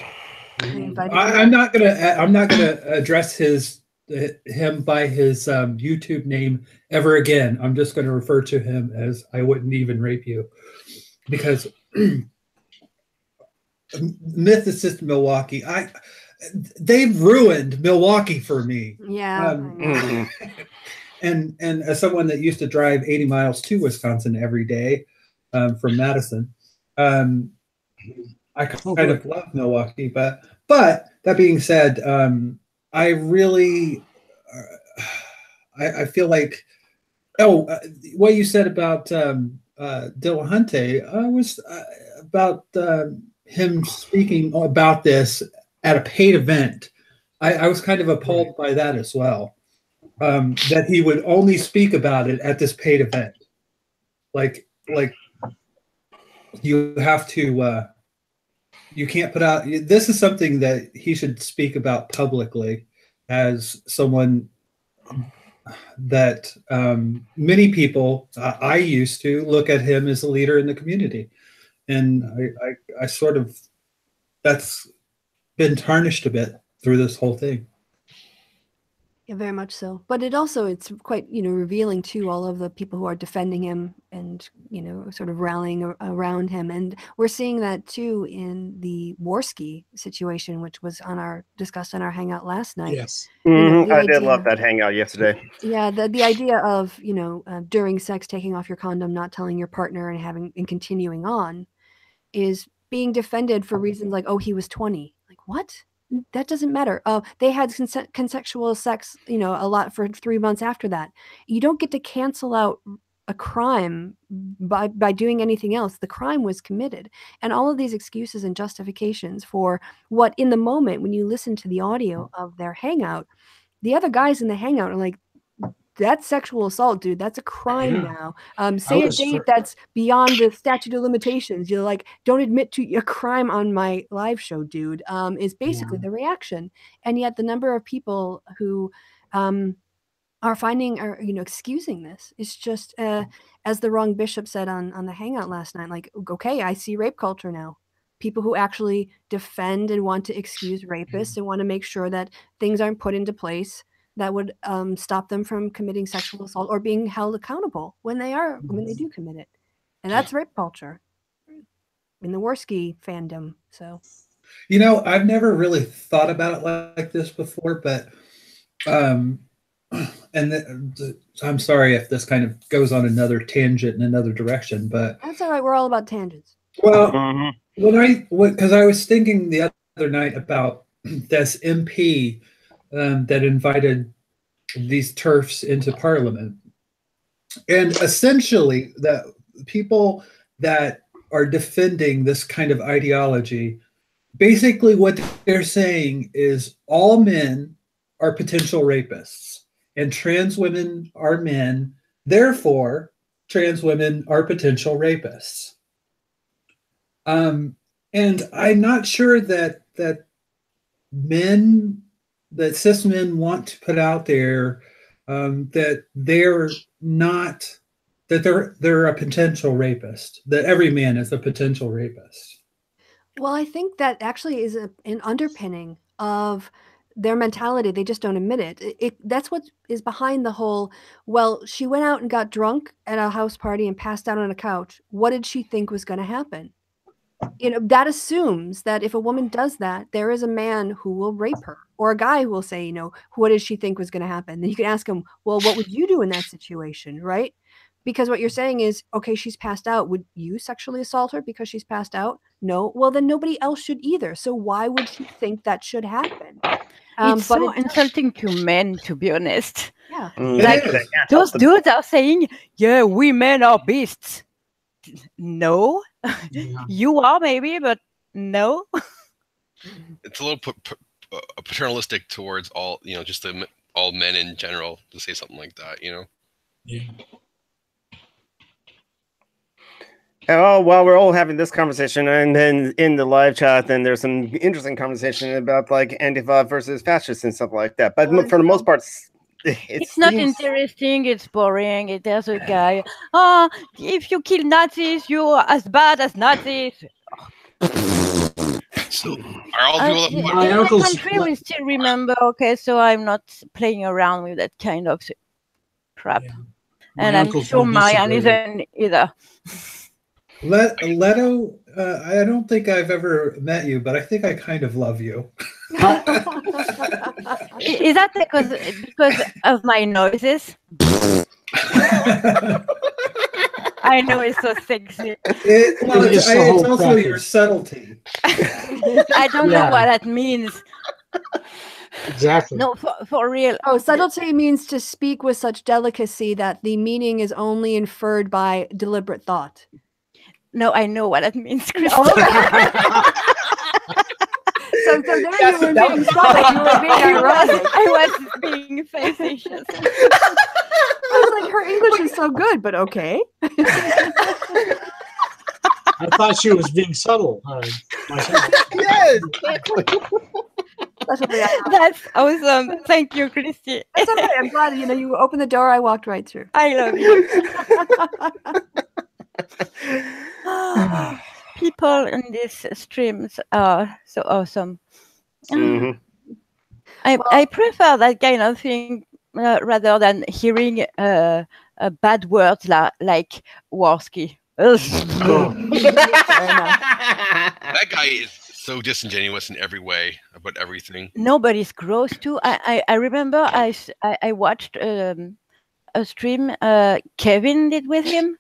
I'm not gonna address him by his YouTube name ever again. I'm just going to refer to him as I Wouldn't Even Rape You, because Mythicist Milwaukee. They've ruined Milwaukee for me. Yeah. And as someone that used to drive 80 miles to Wisconsin every day from Madison, I kind of love Milwaukee. But that being said, I really I feel like what you said about Dillahunty was about him speaking about this at a paid event. I was kind of appalled by that as well. That he would only speak about it at this paid event. Like you have to, you can't put out, this is something that he should speak about publicly as someone that many people, I used to look at him as a leader in the community. And I sort of, that's been tarnished a bit through this whole thing. Yeah, very much so. But it's quite, revealing to all of the people who are defending him and, sort of rallying around him. And we're seeing that too in the Warski situation, which was discussed on our Hangout last night. Yes. I did love that Hangout yesterday. Yeah, the idea of, during sex, taking off your condom, not telling your partner and continuing on is being defended for reasons like, oh, he was 20. Like, what? That doesn't matter. They had consensual sex, a lot for 3 months after that. You don't get to cancel out a crime by doing anything else. The crime was committed. And all of these excuses and justifications for what, in the moment, when you listen to the audio of their Hangout, the other guys in the Hangout are like, that's sexual assault, dude. That's a crime now. Say a date that's beyond the statute of limitations. You're like, don't admit to a crime on my live show, dude, is basically the reaction. And yet the number of people who are excusing this is just, as the wrong bishop said on the Hangout last night, like, okay, I see rape culture now. People who actually defend and want to excuse rapists and want to make sure that things aren't put into place that would stop them from committing sexual assault or being held accountable when they do commit it. And that's rape culture in the Warski fandom. So, I've never really thought about it like this before, but I'm sorry if this kind of goes on another tangent in another direction, but that's all right. We're all about tangents. Well, because I was thinking the other night about this MP that invited these TERFs into Parliament. And essentially, that people that are defending this kind of ideology, basically what they're saying is all men are potential rapists and trans women are men, therefore trans women are potential rapists. And I'm not sure that cis men want to put out there that they're not, that they're a potential rapist, that every man is a potential rapist. Well, I think that actually is an underpinning of their mentality. They just don't admit it. That's what is behind the whole, well, she went out and got drunk at a house party and passed out on a couch. What did she think was going to happen? That assumes that if a woman does that, there is a man who will rape her, or a guy who will say, what did she think was going to happen? Then you can ask him, well, what would you do in that situation, right? Because what you're saying is, okay, she's passed out. Would you sexually assault her because she's passed out? No. Well, then nobody else should either. So why would she think that should happen? It's so insulting to men, to be honest. Yeah. Like, those dudes are saying, yeah, we men are beasts. No. You are maybe, but no. It's a little paternalistic towards all, just all men in general to say something like that, Yeah. Oh, while we're all having this conversation, and then in the live chat, then there's some interesting conversation about like Antifa versus fascists and stuff like that. But for the most part, It's not interesting. It's boring. There's a guy. Oh, if you kill Nazis, you're as bad as Nazis. So are all people that in my country we still remember? Okay, so I'm not playing around with that kind of crap, and I'm sure Marianne isn't either. Leto, I don't think I've ever met you, but I think I kind of love you. Is that because of my noises? I know it's so sexy. It's also your subtlety. I don't know what that means. Exactly. No, for real. Oh, subtlety means to speak with such delicacy that the meaning is only inferred by deliberate thought. No, I know what that means, Kristi. So there you were being subtle. You were being ironic. I was being facetious. I was like, her English is so good, but okay. I thought she was being subtle. Yes. That's awesome. Thank you, Kristi. That's okay. I'm glad you opened the door. I walked right through. I love you. People in these streams are so awesome. Mm-hmm. I prefer that kind of thing rather than hearing bad words like Warski. That guy is so disingenuous in every way about everything. Nobody's gross too. I remember I watched a stream Kevin did with him.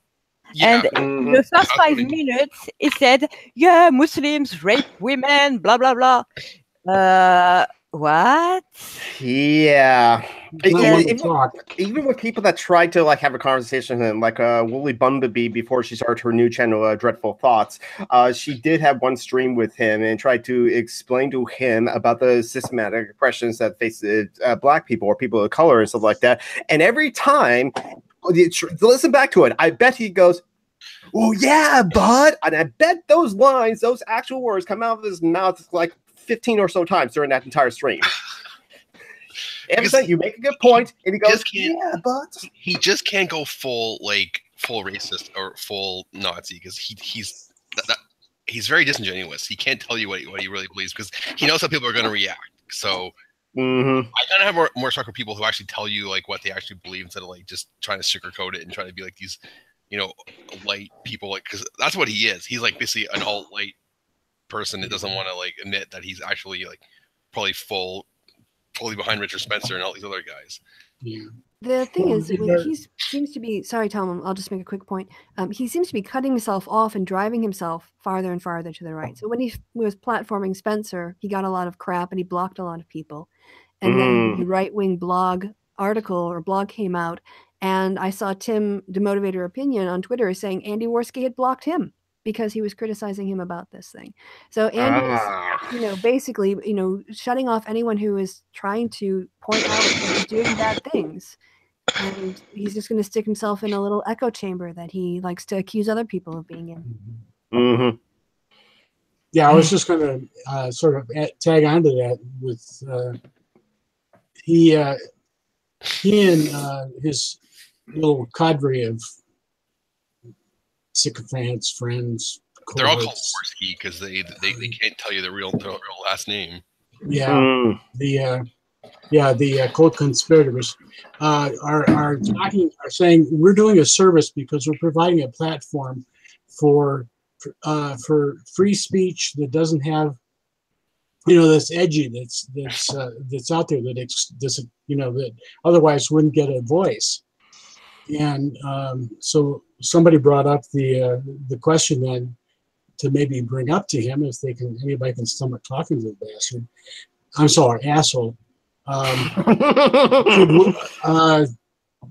Yeah. And the first 5 minutes, he said, "Yeah, Muslims rape women, blah blah blah." What? Yeah. Even with people that tried to have a conversation with him, like Woolly Bumblebee before she started her new channel, Dreadful Thoughts, she did have one stream with him and tried to explain to him about the systematic oppressions that face Black people or people of color and stuff like that. And every time, listen back to it, I bet he goes, "Oh yeah, bud," and I bet those lines, those actual words, come out of his mouth like 15 or so times during that entire stream. Every time you make a good point, and he goes, "Yeah, but he just can't go full racist or full Nazi because he's very disingenuous. He can't tell you what he really believes because he knows how people are going to react. So I kind of have more respect for people who actually tell you what they actually believe instead of just trying to sugarcoat it and trying to be like these light people, because that's what he is. He's basically an alt-light person that doesn't want to admit that he's actually probably fully behind Richard Spencer and all these other guys. Yeah. The thing is, he seems to be, sorry, Tom, I'll just make a quick point. He seems to be cutting himself off and driving himself farther and farther to the right. So when he was platforming Spencer, he got a lot of crap and he blocked a lot of people. And then the right-wing blog article or blog came out, and I saw Tim, Demotivator Opinion, on Twitter saying Andy Worski had blocked him because he was criticizing him about this thing. So Andy is, basically, shutting off anyone who is trying to point out that he's doing bad things. And he's just going to stick himself in a little echo chamber that he likes to accuse other people of being in. Mm-hmm. Yeah, I was just going to sort of tag onto that with he and his little cadre of sycophants, friends. They're all called Worski because they can't tell you the real last name. Yeah, the co-conspirators are saying we're doing a service because we're providing a platform for free speech that doesn't have that's edgy, that's out there that otherwise wouldn't get a voice. And so somebody brought up the question then to maybe bring up to him if anybody can stomach talking to the bastard. I'm sorry, asshole.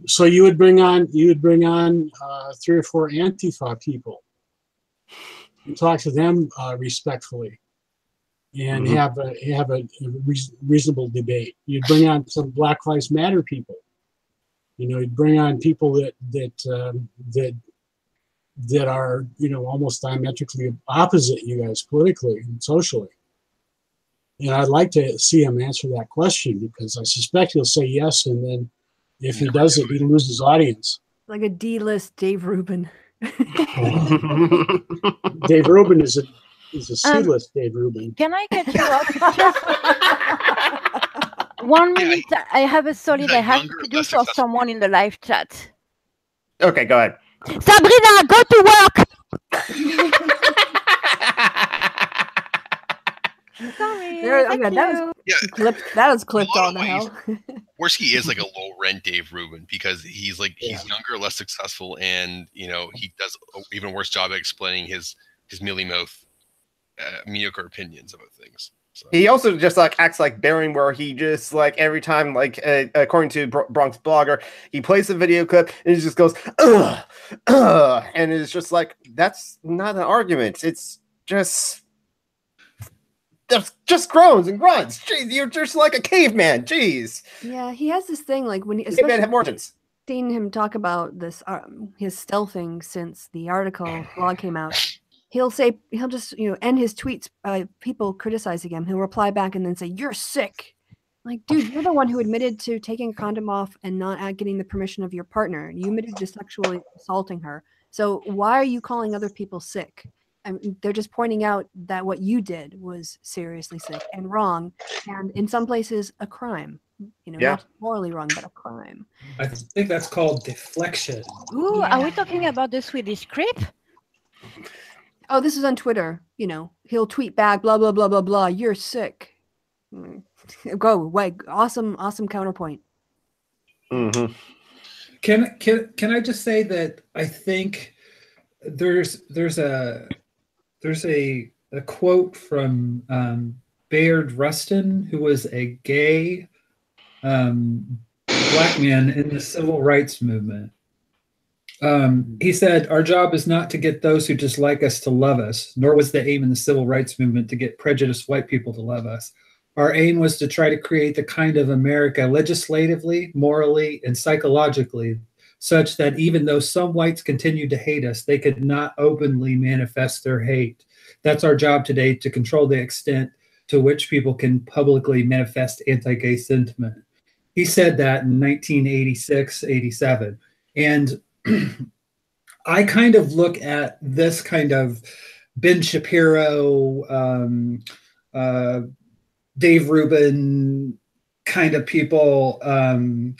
So you would bring on 3 or 4 Antifa people and talk to them respectfully and have a reasonable debate. You'd bring on some Black Lives Matter people. You'd bring on people that are almost diametrically opposite you guys politically and socially. And I'd like to see him answer that question because I suspect he'll say yes, and then If he does it, he loses audience. Like a D-list Dave Rubin. Dave Rubin is a C-list Dave Rubin. Can I get you off? Just 1 minute. I have a solid I have to do for someone in the live chat. Okay, go ahead. Sabrina, go to work. Sorry. That was clipped on the hell. Worski is like a low rent Dave Rubin because he's younger, less successful, and he does an even worse job at explaining his mealy mouth, mediocre opinions about things. So. He also just acts like Baron, where he just every time according to Bronx Blogger, he plays a video clip and he just goes ugh, and it's just that's not an argument. It's just groans and grunts. Jeez, you're just like a caveman. Jeez. Yeah, he has this thing when caveman have margins. Seen him talk about this his stealthing since the blog came out. He'll just end his tweets by people criticizing him. He'll reply back and then say, "You're sick." Like, dude, you're the one who admitted to taking a condom off and not getting the permission of your partner. You admitted to sexually assaulting her. So why are you calling other people sick? I mean, they're just pointing out that what you did was seriously sick and wrong, and in some places a crime. Not morally wrong, but a crime. I think that's called deflection. Ooh, Are we talking about the Swedish creep? Oh, this is on Twitter. He'll tweet back, blah blah blah blah blah. You're sick. Go away. Awesome counterpoint. Mm-hmm. Can I just say that I think there's a quote from Bayard Rustin, who was a gay black man in the civil rights movement. He said, "Our job is not to get those who dislike us to love us, nor was the aim in the civil rights movement to get prejudiced white people to love us. Our aim was to try to create the kind of America legislatively, morally, and psychologically such that even though some whites continued to hate us, they could not openly manifest their hate. That's our job today, to control the extent to which people can publicly manifest anti-gay sentiment." He said that in 1986, 87. And I kind of look at this kind of Ben Shapiro, Dave Rubin kind of people, Jordan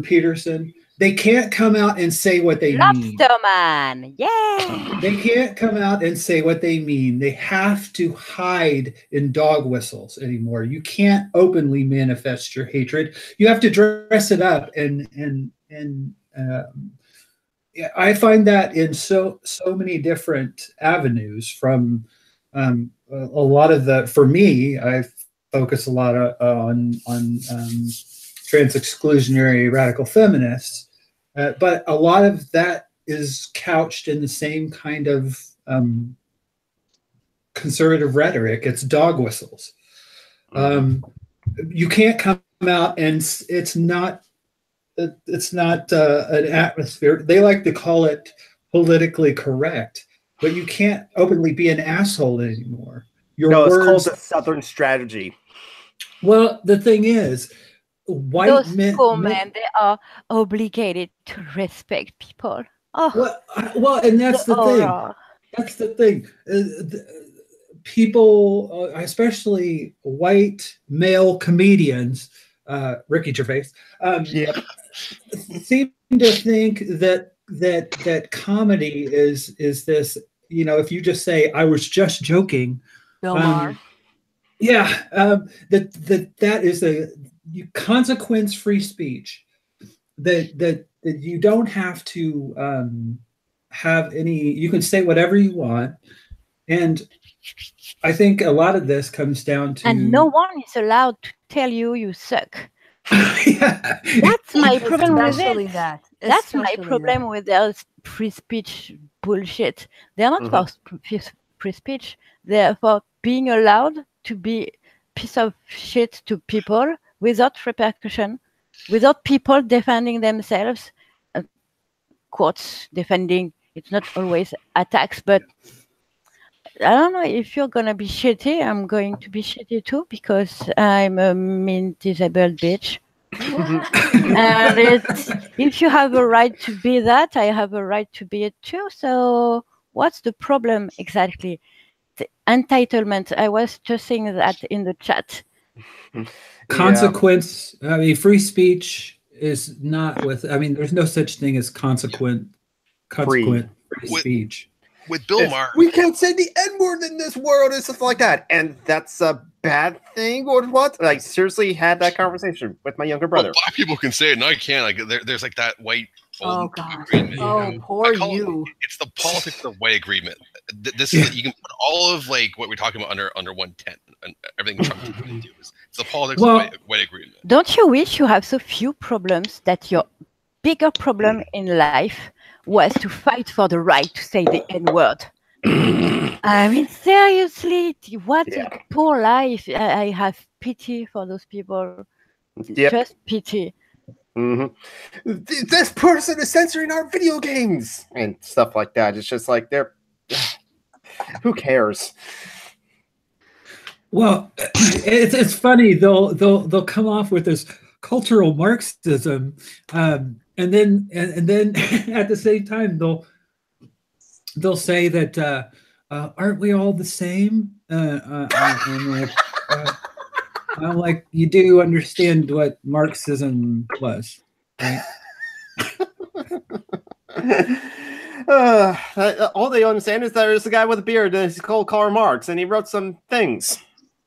Peterson. They can't come out and say what they mean. Lobster man, yeah. They can't come out and say what they mean. They have to hide in dog whistles anymore. You can't openly manifest your hatred. You have to dress it up, and I find that in so many different avenues. From a lot of the, for me, I focus a lot on trans-exclusionary radical feminists, but a lot of that is couched in the same kind of conservative rhetoric. It's dog whistles. You can't come out and it's not an atmosphere. They like to call it politically correct, but you can't openly be an asshole anymore. It's called the Southern strategy. Well, the thing is, white men, they are obligated to respect people. Oh, well, and that's the thing. That's the thing. People, especially white male comedians, Ricky Gervais, seem to think that comedy is this. If you just say, "I was just joking," Bill Maher. That is a consequence-free speech. That you don't have to have any. You can say whatever you want, and I think a lot of this comes down to. And no one is allowed to tell you suck. That's my problem with it. That's my problem with their free speech bullshit. They're not for free speech. They're for being allowed to be piece of shit to people without repercussion, without people defending themselves. Quotes defending. It's not always attacks, but I don't know if you're gonna be shitty. I'm going to be shitty too because I'm a mean disabled bitch. And if you have a right to be that, I have a right to be it too. So what's the problem exactly? The entitlement. I was just saying that in the chat. Consequence. I mean, free speech is not with. I mean, there's no such thing as consequent free speech. With Bill Maher, we can't say the N-word in this world and stuff like that, and that's a bad thing or what? I seriously had that conversation with my younger brother. Well, black people can say it, and I can't. Like there's like that white. Oh God! Agreement, poor you. It's the politics of white agreement. This is you can put all of like what we're talking about under one tent, and everything Trump is going to do. It's the politics of white agreement. Don't you wish you have so few problems that your bigger problem in life was to fight for the right to say the N-word? I mean, seriously, what a poor life. I have pity for those people. Just pity. This person is censoring our video games and stuff like that. It's just like who cares? Well, it's funny. They'll come off with this cultural Marxism, and then at the same time they'll say that aren't we all the same? I'm like, you do understand what Marxism was, right? All they understand is that there's a guy with a beard and he's called Karl Marx and he wrote some things.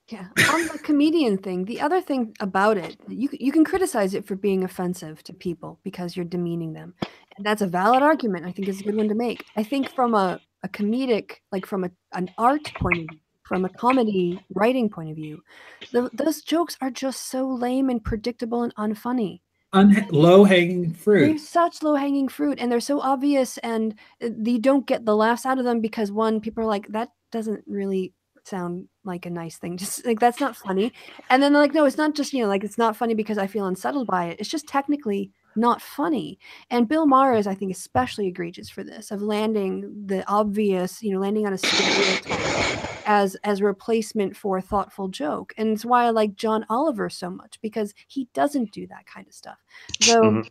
Yeah, on the comedian thing, the other thing about it, you can criticize it for being offensive to people because you're demeaning them. And that's a valid argument. I think it's a good one to make. I think from a comedic, like from an art point of view, from a comedy writing point of view, those jokes are just so lame and predictable and unfunny. Low-hanging fruit. They're such low-hanging fruit, and they're so obvious, and you don't get the laughs out of them because, one, people are like, that doesn't really sound like a nice thing, just like that's not funny. And then they're like, no, it's not just, like it's not funny because I feel unsettled by it. It's just technically not funny. And Bill Maher is, I think, especially egregious for this, of landing the obvious, landing on a stereotype as a replacement for a thoughtful joke. And it's why I like John Oliver so much, because he doesn't do that kind of stuff. So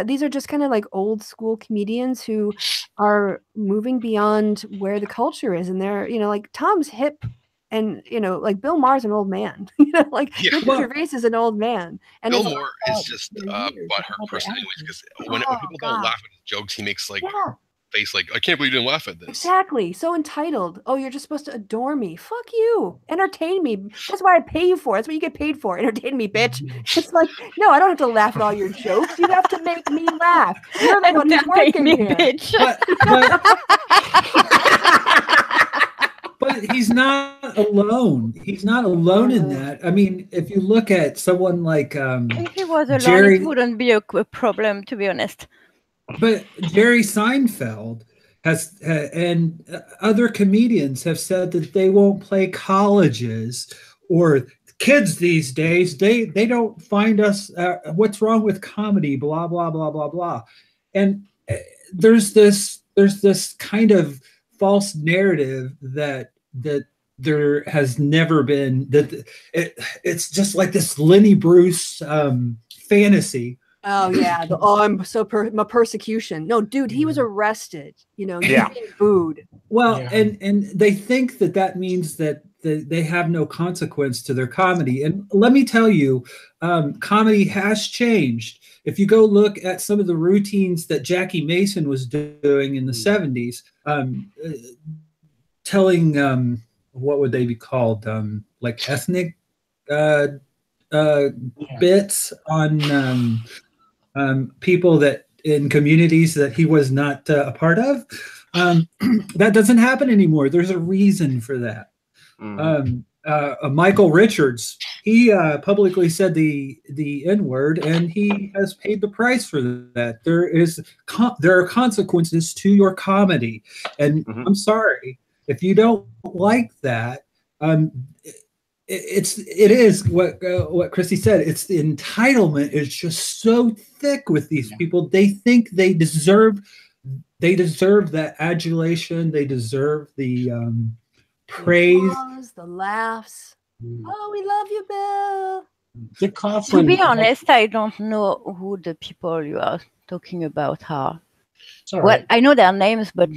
these are just kind of like old school comedians who are moving beyond where the culture is, and they're like Tom's hip, and like Bill Maher's an old man. Ricky Gervais is an old man, and Bill Maher is just butthurt person anyways, because when people don't laugh at his jokes, he makes like face like, I can't believe you didn't laugh at this. Exactly. So entitled. Oh, you're just supposed to adore me. Fuck you. Entertain me. That's what I pay you for. That's what you get paid for. Entertain me, bitch. It's like, no, I don't have to laugh at all your jokes. You have to make me laugh. You're the one who's working here. Bitch. But he's not alone. He's not alone in that. I mean, if you look at someone like if he was alone, Jerry, it wouldn't be a problem, to be honest. But Jerry Seinfeld has and other comedians have said that they won't play colleges or kids these days. They don't find us. What's wrong with comedy? Blah blah blah blah blah. And there's this kind of false narrative that there has never been, that it's just like this Lenny Bruce fantasy. Oh yeah, I'm my persecution. No, dude, he was arrested. Booed. Well, and they think that means that they have no consequence to their comedy. And let me tell you, comedy has changed. If you go look at some of the routines that Jackie Mason was doing in the 70s, telling what would they be called, like ethnic bits on people that in communities that he was not a part of, that doesn't happen anymore. There's a reason for that. Michael Richards, he publicly said the N-word, and he has paid the price for that. There are consequences to your comedy, and I'm sorry if you don't like that. It is what Kristi said. It's the entitlement is just so thick with these people. They think they deserve they deserve that adulation. They deserve the praise. The applause, the laughs. Oh, we love you, Bill. Dick Coughlin. To be honest, I don't know who the people you are talking about are. Well, I know their names, but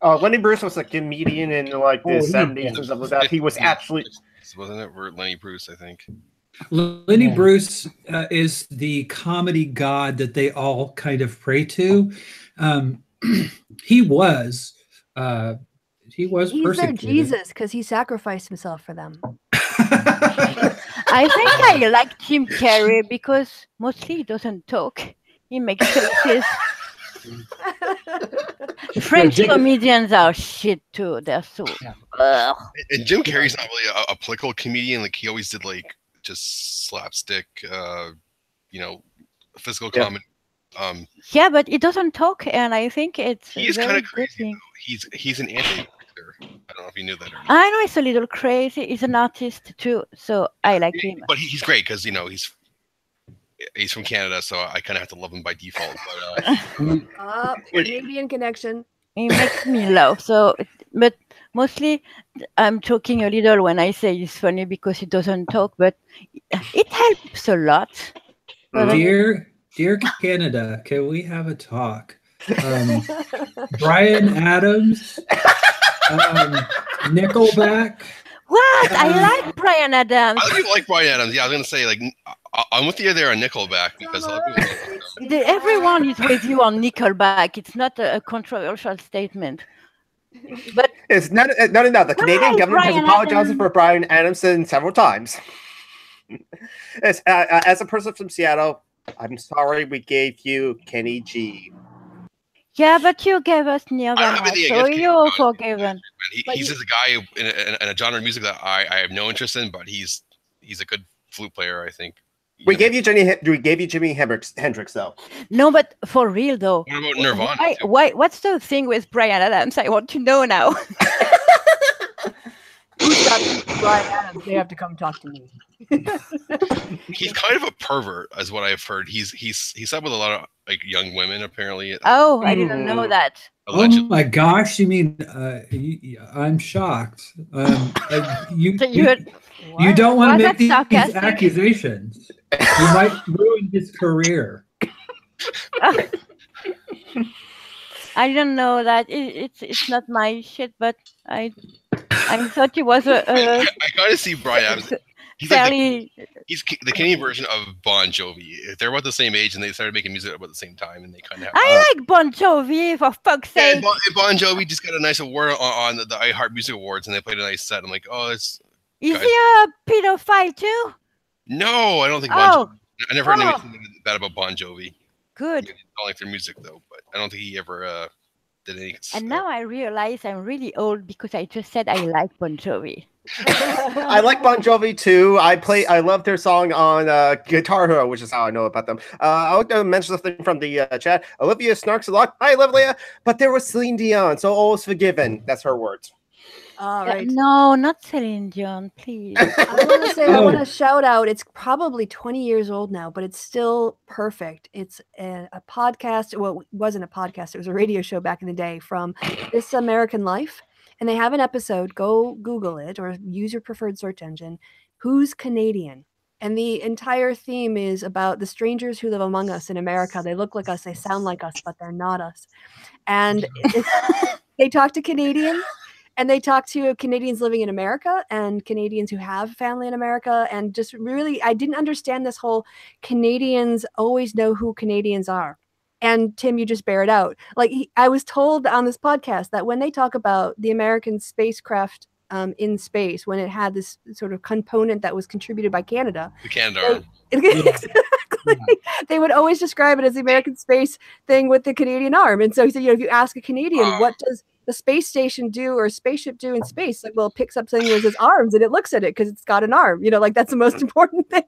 Lenny Bruce was a comedian in like the 70s and stuff like that. He was actually wasn't it Lenny Bruce, I think. Lenny Bruce is the comedy god that they all kind of pray to. He was He's persecuted. their Jesus because he sacrificed himself for them. I think I like Jim Carrey because mostly he doesn't talk. He makes faces. French comedians are shit too. They're so. And Jim Carrey's not really a political comedian. Like he always did like just slapstick, physical comedy. Yeah, but he doesn't talk, and I think it's. He's kind of crazy. He's an anti-actor. I don't know if you knew that or not. I know he's a little crazy. He's an artist too, so I like him. But he's great because he's from Canada, so I kind of have to love him by default. But Canadian connection. He makes me laugh. So, but mostly I'm talking a little when I say he's funny because he doesn't talk, but it helps a lot. Dear Canada, can we have a talk? Bryan Adams, Nickelback. What? I like Bryan Adams. I do like Bryan Adams. Yeah, I was gonna say I'm with you there on Nickelback because everyone is with you on Nickelback. It's not a controversial statement. But it's not enough. The Canadian government has apologized for Bryan Adamson several times. As a person from Seattle, I'm sorry we gave you Kenny G. Yeah, but you gave us Nirvana, so you're forgiven. He's just a guy in a genre of music that I have no interest in, but he's a good flute player, I think. We gave you Jimi Hendrix, though. No, but for real though. What about Nirvana? Why? What's the thing with Bryan Adams? I want to know now. Who's got Bryan Adams? They have to come talk to me. He's kind of a pervert, is what I've heard. He's slept with a lot of like young women, apparently. Oh, I didn't know that. Allegedly. Oh my gosh! You mean I'm shocked. You don't want to make these accusations. You might ruin his career. I didn't know that. It's not my shit, but I thought he was a I gotta see Bryan Adams. He's he's the Canadian version of Bon Jovi. They're about the same age, and they started making music about the same time, and they kind of have. I like Bon Jovi, for fuck's sake. Bon Jovi just got a nice award on the iHeart Music Awards, and they played a nice set. I'm like, oh, it's. Is he a pedophile too? No, I don't think Bon Jovi. I never heard anything bad about Bon Jovi. Good. I don't like their music though, but I don't think he ever did any. And now I realize I'm really old because I just said I like Bon Jovi. I like Bon Jovi too. I love their song on Guitar Hero, which is how I know about them. I want to mention something from the chat. Olivia snarks a lot. Hi, Olivia. But there was Celine Dion, so all is forgiven. That's her words. All right. No, not Celine Dion, please. I want to say, I want to shout out. It's probably 20 years old now, but it's still perfect. It's a podcast. Well, it wasn't a podcast. It was a radio show back in the day from This American Life. And they have an episode. Go Google it or use your preferred search engine. Who's Canadian? And the entire theme is about the strangers who live among us in America. They look like us. They sound like us, but they're not us. And they talk to Canadians. And they talk to Canadians living in America and Canadians who have family in America. And just really, I didn't understand this whole Canadians always know who Canadians are. And Tim, you just bear it out. Like I was told on this podcast that when they talk about the American spacecraft in space, when it had this sort of component that was contributed by Canada. The Canada. Exactly. They would always describe it as the American space thing with the Canadian arm. And so he said, if you ask a Canadian, what does the space station do or a spaceship do in space? Like, well, it picks up something with its arms and it looks at it because it's got an arm. Like that's the most important thing.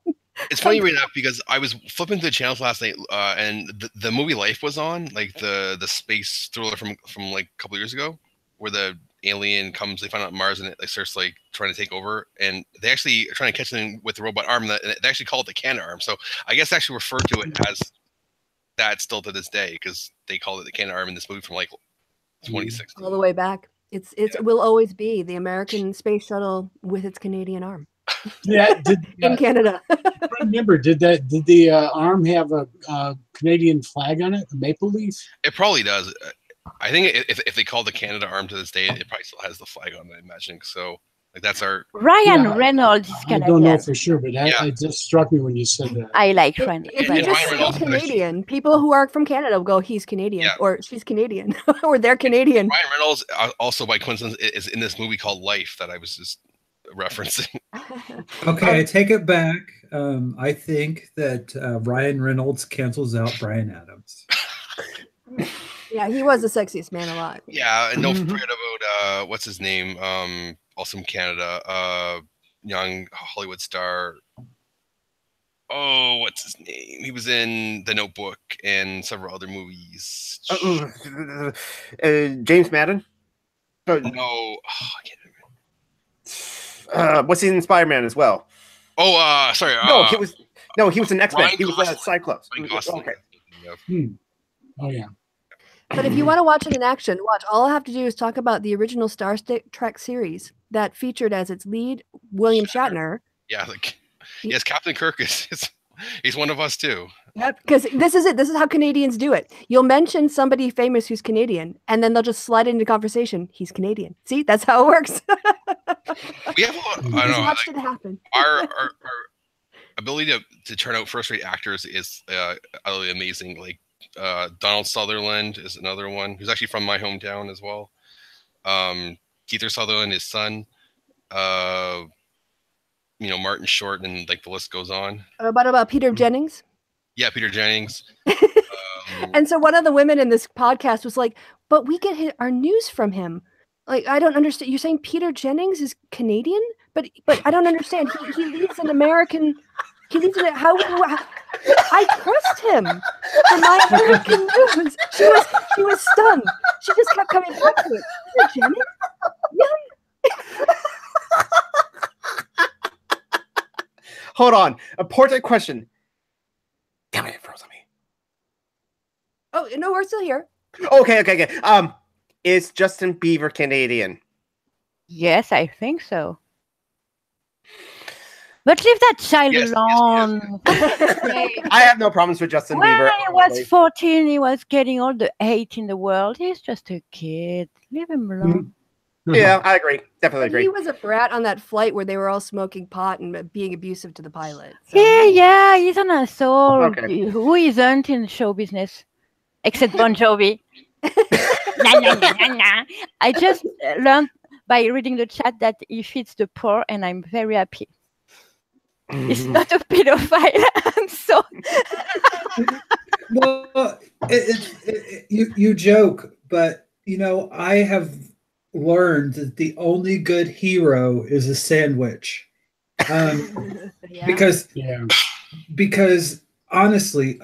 It's funny right now because I was flipping through the channels last night, and the movie Life was on, like the space thriller from like a couple years ago, where the alien comes, they find out Mars, and it starts like trying to take over, and they actually are trying to catch them with the robot arm. They actually call it the Canada arm. So I guess they actually refer to it as that still to this day because they called it the Canada Arm in this movie from like 2016. All the way back. It will always be the American space shuttle with its Canadian arm. Yeah, In Canada. I remember, did the arm have a Canadian flag on it, a maple leaf? It probably does. I think if they call the Canada Arm to this day, it probably still has the flag on it, I imagine. So, like, that's our... Ryan Reynolds is Canadian. I don't know for sure, but it just struck me when you said that. I like Reynolds. If you just say Canadian, people who are from Canada will go, he's Canadian, or she's Canadian, or they're Canadian. Ryan Reynolds, also by coincidence, is in this movie called Life that I was just referencing. Okay, I take it back. I think that Ryan Reynolds cancels out Bryan Adams. Yeah, he was the sexiest man alive. Yeah, and don't forget about what's his name? Also from Canada, young Hollywood star. Oh, what's his name? He was in The Notebook and several other movies. James Madden? No, I can't remember. What's he in Spider-Man as well? Oh, sorry. He was an X-Men. He was Cyclops. Okay. Oh yeah. But if you want to watch it in action, watch. All I have to do is talk about the original Star Trek series that featured as its lead William Shatner. Yeah, yes, Captain Kirk he's one of us too. Yep, because this is it. This is how Canadians do it. You'll mention somebody famous who's Canadian, and then they'll just slide into conversation. He's Canadian. See, that's how it works. We have a lot. I don't know. Watched it happen. Our ability to turn out first-rate actors is utterly amazing. Like Donald Sutherland is another one who's actually from my hometown as well. Keith Sutherland, his son. Martin Short, and like the list goes on. About Peter Jennings? Yeah, Peter Jennings. And so one of the women in this podcast was like, but we get our news from him. Like, I don't understand. You're saying Peter Jennings is Canadian? But I don't understand. He leads an American... He leads an... How I trust him for my American news. She was stunned. She just kept coming back to it. Peter Jennings? Yeah. Hold on. Important question. Damn it, it froze on me. Oh, no, we're still here. Okay. Is Justin Bieber Canadian? Yes, I think so. But leave that child alone. I have no problems with Justin Bieber. When he was 14, he was getting all the hate in the world. He's just a kid. Leave him alone. Yeah, I agree. Definitely agree. He was a brat on that flight where they were all smoking pot and being abusive to the pilot. So. Yeah, he's an asshole. Okay. Who isn't in show business? Except Bon Jovi. Nah. I just learned by reading the chat that he feeds the poor, and I'm very happy. He's not a pedophile. I'm so... Well, you joke, but, I have... learned that the only good hero is a sandwich, because honestly,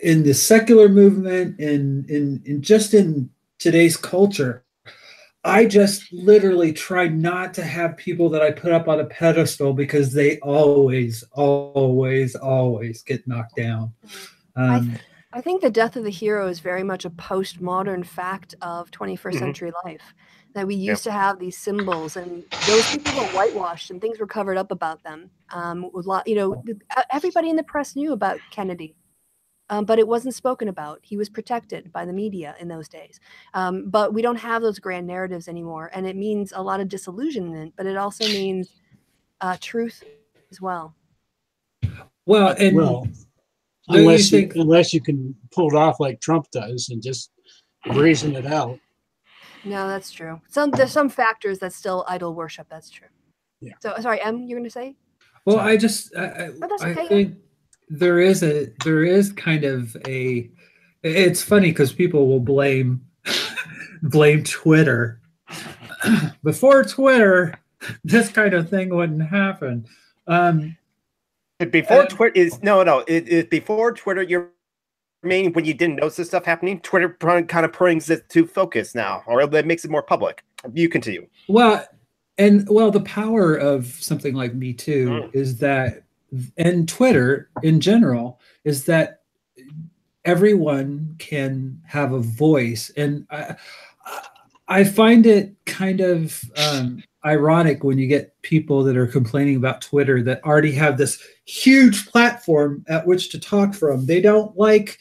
in the secular movement, in just in today's culture, I just literally try not to have people that I put up on a pedestal because they always get knocked down. I think the death of the hero is very much a postmodern fact of 21st century life. That we used to have these symbols, and those people were whitewashed, and things were covered up about them. Everybody in the press knew about Kennedy, but it wasn't spoken about. He was protected by the media in those days. But we don't have those grand narratives anymore, and it means a lot of disillusionment, but it also means truth as well. Well, unless you can pull it off like Trump does and just brazen it out. No, that's true. There's some factors that still idol worship. That's true. Yeah. So sorry, Em, you're going to say? Well, I think there is kind of a. It's funny because people will blame Twitter. Before Twitter, this kind of thing wouldn't happen. Before Twitter is before Twitter. You're meaning when you didn't notice this stuff happening. Twitter kind of brings it to focus now, or it makes it more public. You continue. Well, the power of something like Me Too is that, and Twitter in general, is that everyone can have a voice. And I find it kind of ironic when you get people that are complaining about Twitter that already have this huge platform at which to talk from. They don't like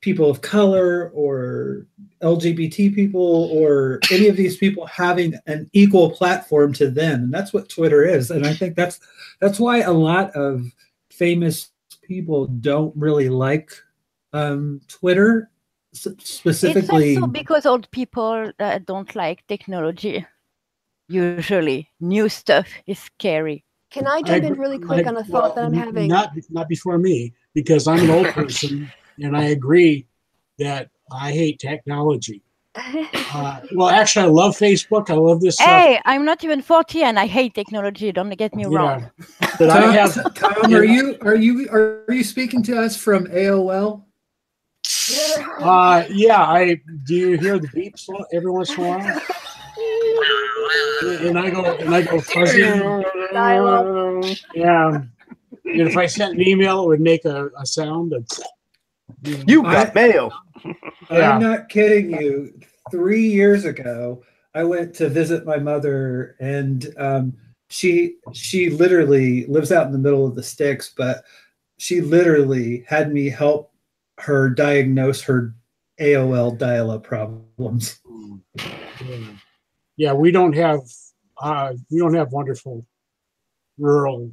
people of color or LGBT people or any of these people having an equal platform to them. And that's what Twitter is. And I think that's why a lot of famous people don't really like Twitter. Specifically, it's also because old people don't like technology. Usually, new stuff is scary. Can I jump in really quick on a thought that I'm having? Not before me, because I'm an old person, and I agree that I hate technology. Well, actually, I love Facebook. I love this. Hey, I'm not even 40, and I hate technology. Don't get me wrong. But I have. Tom, are you speaking to us from AOL? Yeah. Do you hear the beeps every once in a while? And I go fuzzy. Yeah. And if I sent an email, it would make a sound. You got mail. Yeah. I'm not kidding you. 3 years ago, I went to visit my mother, and she literally lives out in the middle of the sticks, but she literally had me help her diagnose her AOL dial-up problems. Yeah, we don't have wonderful rural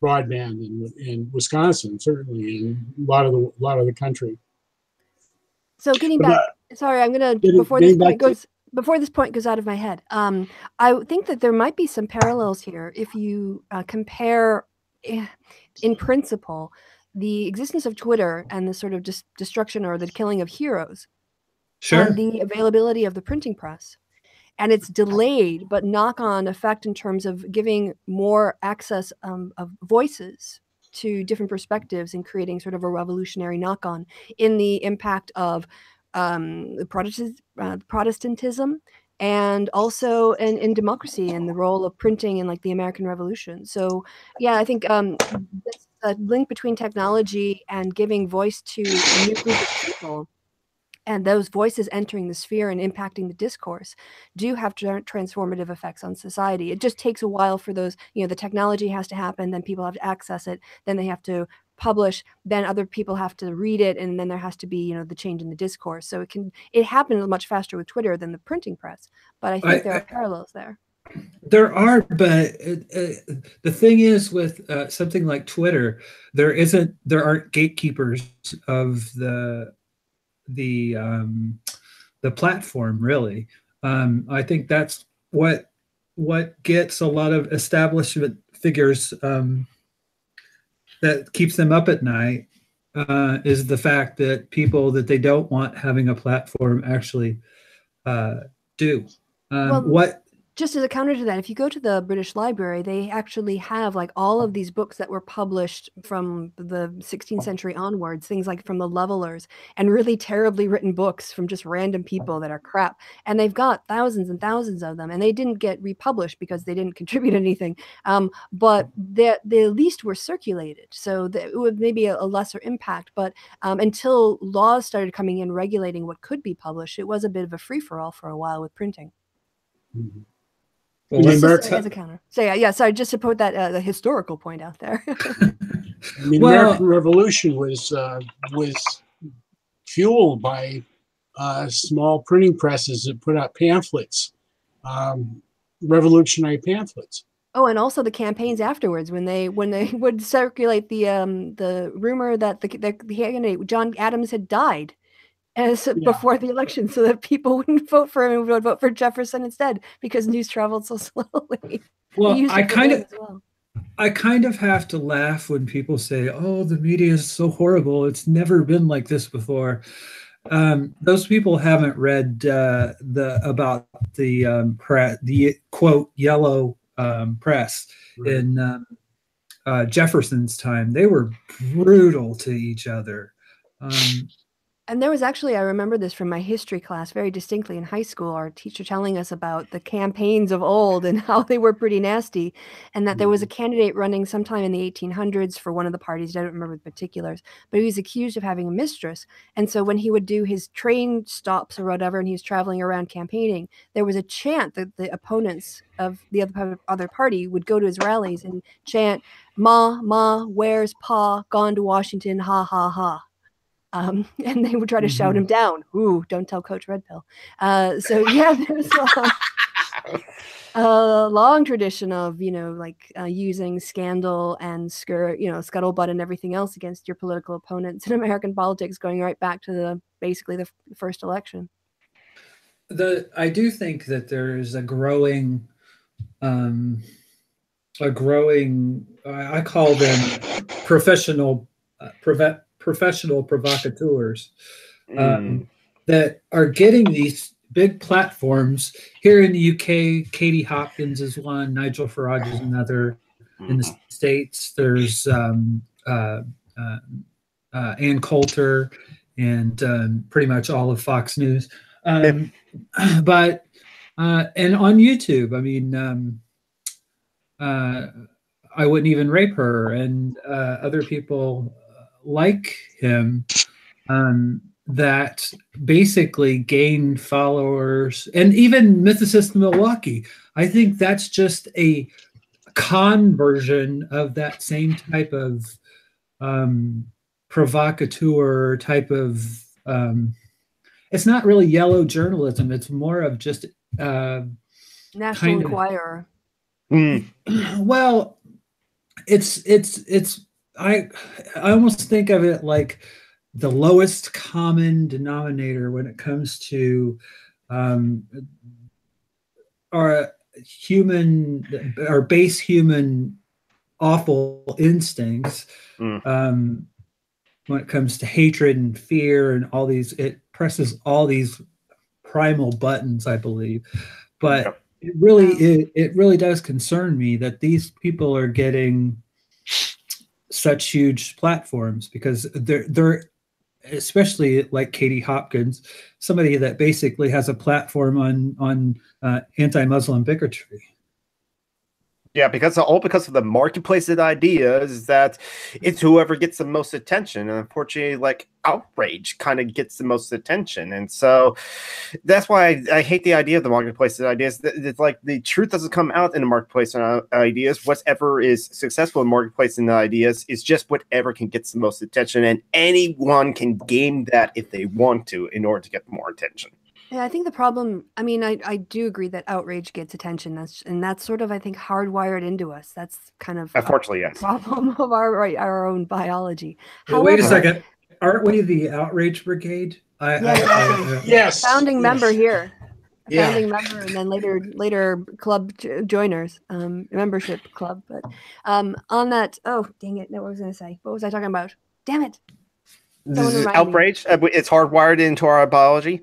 broadband in Wisconsin, certainly in a lot of the country. So getting back, sorry, I'm gonna before this point goes out of my head. I think that there might be some parallels here if you compare, in principle, the existence of Twitter and the sort of destruction or the killing of heroes, and the availability of the printing press. And it's delayed, but knock-on effect in terms of giving more access of voices to different perspectives and creating sort of a revolutionary knock-on in the impact of Protestantism and also in democracy and the role of printing in like the American Revolution. So yeah, I think this link between technology and giving voice to a new group of people and those voices entering the sphere and impacting the discourse do have transformative effects on society. It just takes a while for those, the technology has to happen, then people have to access it, then they have to publish, then other people have to read it, and then there has to be, the change in the discourse. So it happened much faster with Twitter than the printing press, but I think there are parallels there. There are, but the thing is with something like Twitter, there aren't gatekeepers of the platform, really. I think that's what gets a lot of establishment figures that keeps them up at night is the fact that people that they don't want having a platform actually do. Just as a counter to that, if you go to the British Library, they actually have like all of these books that were published from the 16th century onwards, things like from the Levelers, and really terribly written books from just random people that are crap. And they've got thousands and thousands of them, and they didn't get republished because they didn't contribute anything. But they at least were circulated, so it would maybe a lesser impact. But until laws started coming in regulating what could be published, it was a bit of a free-for-all for a while with printing. Mm-hmm. Well, as a counter. So yeah, sorry, just to put that the historical point out there. The American Revolution was fueled by small printing presses that put out pamphlets, revolutionary pamphlets. Oh, and also the campaigns afterwards when they would circulate the rumor that the candidate John Adams had died before the election, so that people wouldn't vote for him and would vote for Jefferson instead because news traveled so slowly. Well, I kind of have to laugh when people say, "Oh, the media is so horrible. It's never been like this before." Those people haven't read about the quote yellow press in Jefferson's time. They were brutal to each other. And there was actually, I remember this from my history class very distinctly in high school, our teacher telling us about the campaigns of old and how they were pretty nasty, and that there was a candidate running sometime in the 1800s for one of the parties, I don't remember the particulars, but he was accused of having a mistress. And so when he would do his train stops or whatever, and he was traveling around campaigning, there was a chant that the opponents of the other party would go to his rallies and chant, "Ma, Ma, where's Pa? Gone to Washington, ha, ha, ha." And they would try to shout him down. Ooh, don't tell Coach Red Pill. So yeah, there's a long tradition of, using scandal and scuttlebutt and everything else against your political opponents in American politics, going right back to basically the first election. I do think that there's a growing, I call them professional provocateurs that are getting these big platforms. Here in the UK, Katie Hopkins is one, Nigel Farage is another. In the States, there's Ann Coulter and pretty much all of Fox News. But and on YouTube, I mean, I wouldn't even rape her, and other people like him that basically gain followers, and even Mythicist Milwaukee. I think that's just a con version of that same type of provocateur type of. It's not really yellow journalism. It's more of just National Enquirer. Well, it's. I almost think of it like the lowest common denominator when it comes to our base human awful instincts. When it comes to hatred and fear and all these, it presses all these primal buttons, I believe. But it really does concern me that these people are getting such huge platforms, because they're especially like Katie Hopkins, somebody that basically has a platform on anti-Muslim bigotry. Yeah, because of the marketplace of ideas, that it's whoever gets the most attention, and unfortunately, like, outrage kind of gets the most attention, and so that's why I hate the idea of the marketplace of ideas. It's like the truth doesn't come out in the marketplace of ideas. Whatever is successful in marketplace in ideas is just whatever can get the most attention, and anyone can game that if they want to in order to get more attention. Yeah, I think the problem, I mean, I do agree that outrage gets attention. That's sort of, I think, hardwired into us. That's kind of unfortunately, yes, problem of our own biology. Well, wait a second. Aren't we the outrage brigade? Yes. Founding member here. Yeah. Founding member, and then later club joiners, membership club. But on that, oh, dang it. No, what was I going to say? What was I talking about? Damn it. This is outrage. It's hardwired into our biology.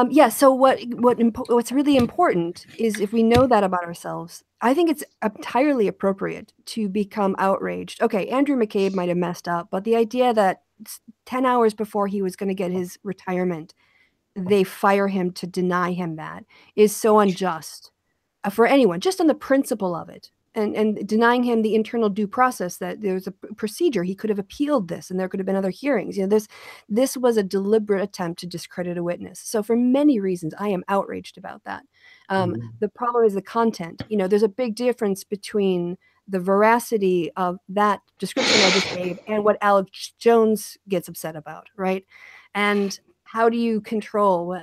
Yeah. So what's really important is, if we know that about ourselves, I think it's entirely appropriate to become outraged. Okay, Andrew McCabe might have messed up, but the idea that 10 hours before he was going to get his retirement, they fire him to deny him that is so unjust for anyone, just on the principle of it. And denying him the internal due process, that there was a procedure, he could have appealed this, and there could have been other hearings. This was a deliberate attempt to discredit a witness. So for many reasons, I am outraged about that. The problem is the content. There's a big difference between the veracity of that description I just gave and what Alex Jones gets upset about, right? And how do you control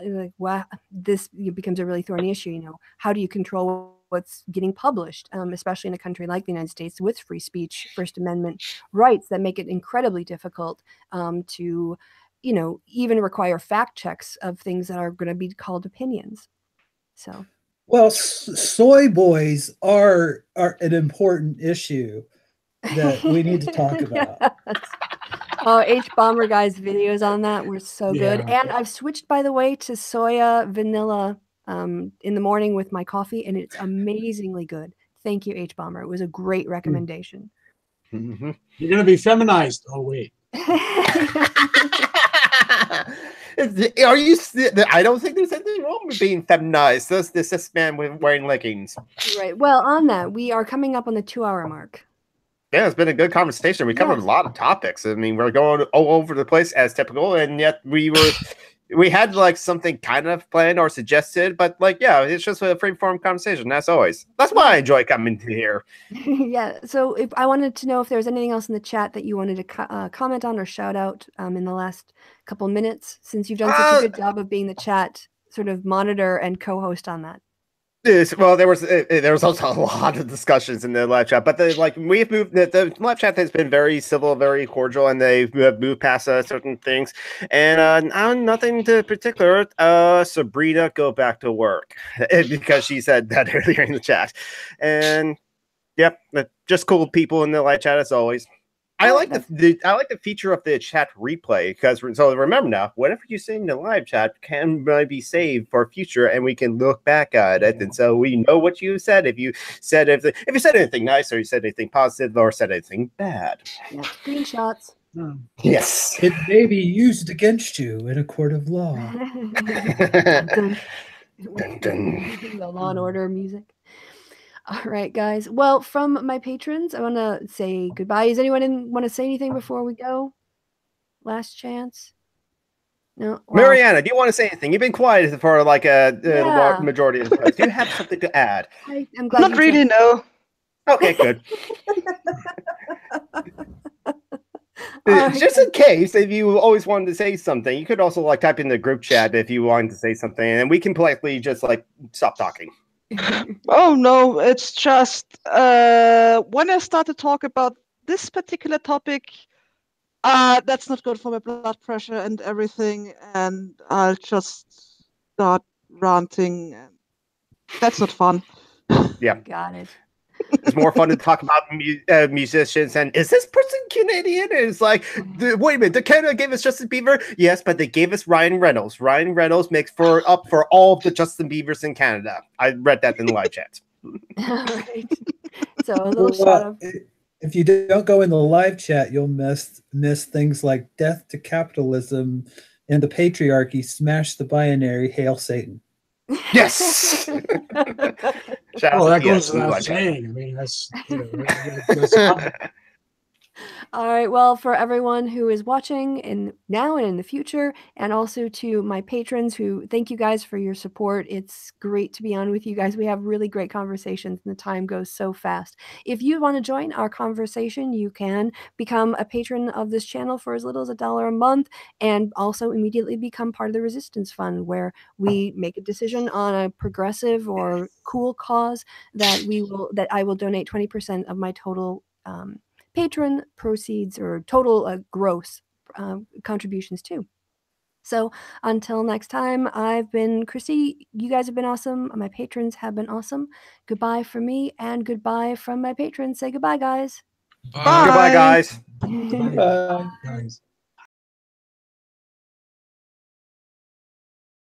this becomes a really thorny issue. How do you control what's getting published, especially in a country like the United States with free speech, First Amendment rights that make it incredibly difficult to, even require fact checks of things that are going to be called opinions. So, well, soy boys are an important issue that we need to talk about. Oh, H Bomber guy's videos on that were so good. And I've switched, by the way, to soya vanilla in the morning with my coffee, and it's amazingly good. Thank you, H Bomber. It was a great recommendation. You're gonna be feminized. Oh wait. Are you? I don't think there's anything wrong with being feminized. This man wearing leggings. Right. Well, on that, we are coming up on the 2-hour mark. Yeah, it's been a good conversation. We covered a lot of topics. I mean, we're going all over the place as typical, and yet we had like something kind of planned or suggested, but like, yeah, it's just a free-form conversation as always. That's why I enjoy coming to here. Yeah. So if I wanted to know if there was anything else in the chat that you wanted to comment on or shout out in the last couple minutes, since you've done such a good job of being the chat sort of monitor and co-host on that. Well, there was also a lot of discussions in the live chat, but we've moved. The live chat has been very civil, very cordial, and they've moved past certain things. And nothing to particular. Sabrina, go back to work because she said that earlier in the chat. And yep, just cool people in the live chat as always. I like the feature of the chat replay because so remember now, whatever you say in the live chat can be saved for future, and we can look back at it, and so we know what you said. If you said anything nice, or you said anything positive, or said anything bad. Yeah, screenshots. Yes, it may be used against you in a court of law. Dun, dun. The Law and Order music. All right, guys. Well, from my patrons, I want to say goodbye. Does anyone want to say anything before we go? Last chance. No. Well, Mariana, do you want to say anything? You've been quiet for like the majority of the time. Do you have something to add? I'm glad. Not really, no. Okay, good. Just in case, if you always wanted to say something, you could also like type in the group chat if you wanted to say something, and we can politely just like stop talking. Oh no, it's just when I start to talk about this particular topic, that's not good for my blood pressure and everything, and I'll just start ranting. That's not fun. Yeah, got it. It's more fun to talk about musicians and is this person Canadian? And it's like, wait a minute, did Canada give us Justin Bieber? Yes, but they gave us Ryan Reynolds. Ryan Reynolds makes up for all of the Justin Biebers in Canada. I read that in the live chat. All right. So a little shout out. If you don't go in the live chat, you'll miss things like death to capitalism and the patriarchy, smash the binary, hail Satan. Yes. That goes without saying. I mean, that's All right. Well, for everyone who is watching now and in the future, and also to my patrons who thank you guys for your support. It's great to be on with you guys. We have really great conversations and the time goes so fast. If you want to join our conversation, you can become a patron of this channel for as little as $1 a month, and also immediately become part of the Resistance Fund, where we make a decision on a progressive or cool cause that I will donate 20% of my total patron proceeds or total gross contributions to. So until next time, I've been Kristi. You guys have been awesome. My patrons have been awesome. Goodbye from me and goodbye from my patrons. Say goodbye, guys. Bye. Goodbye, guys. Bye. guys.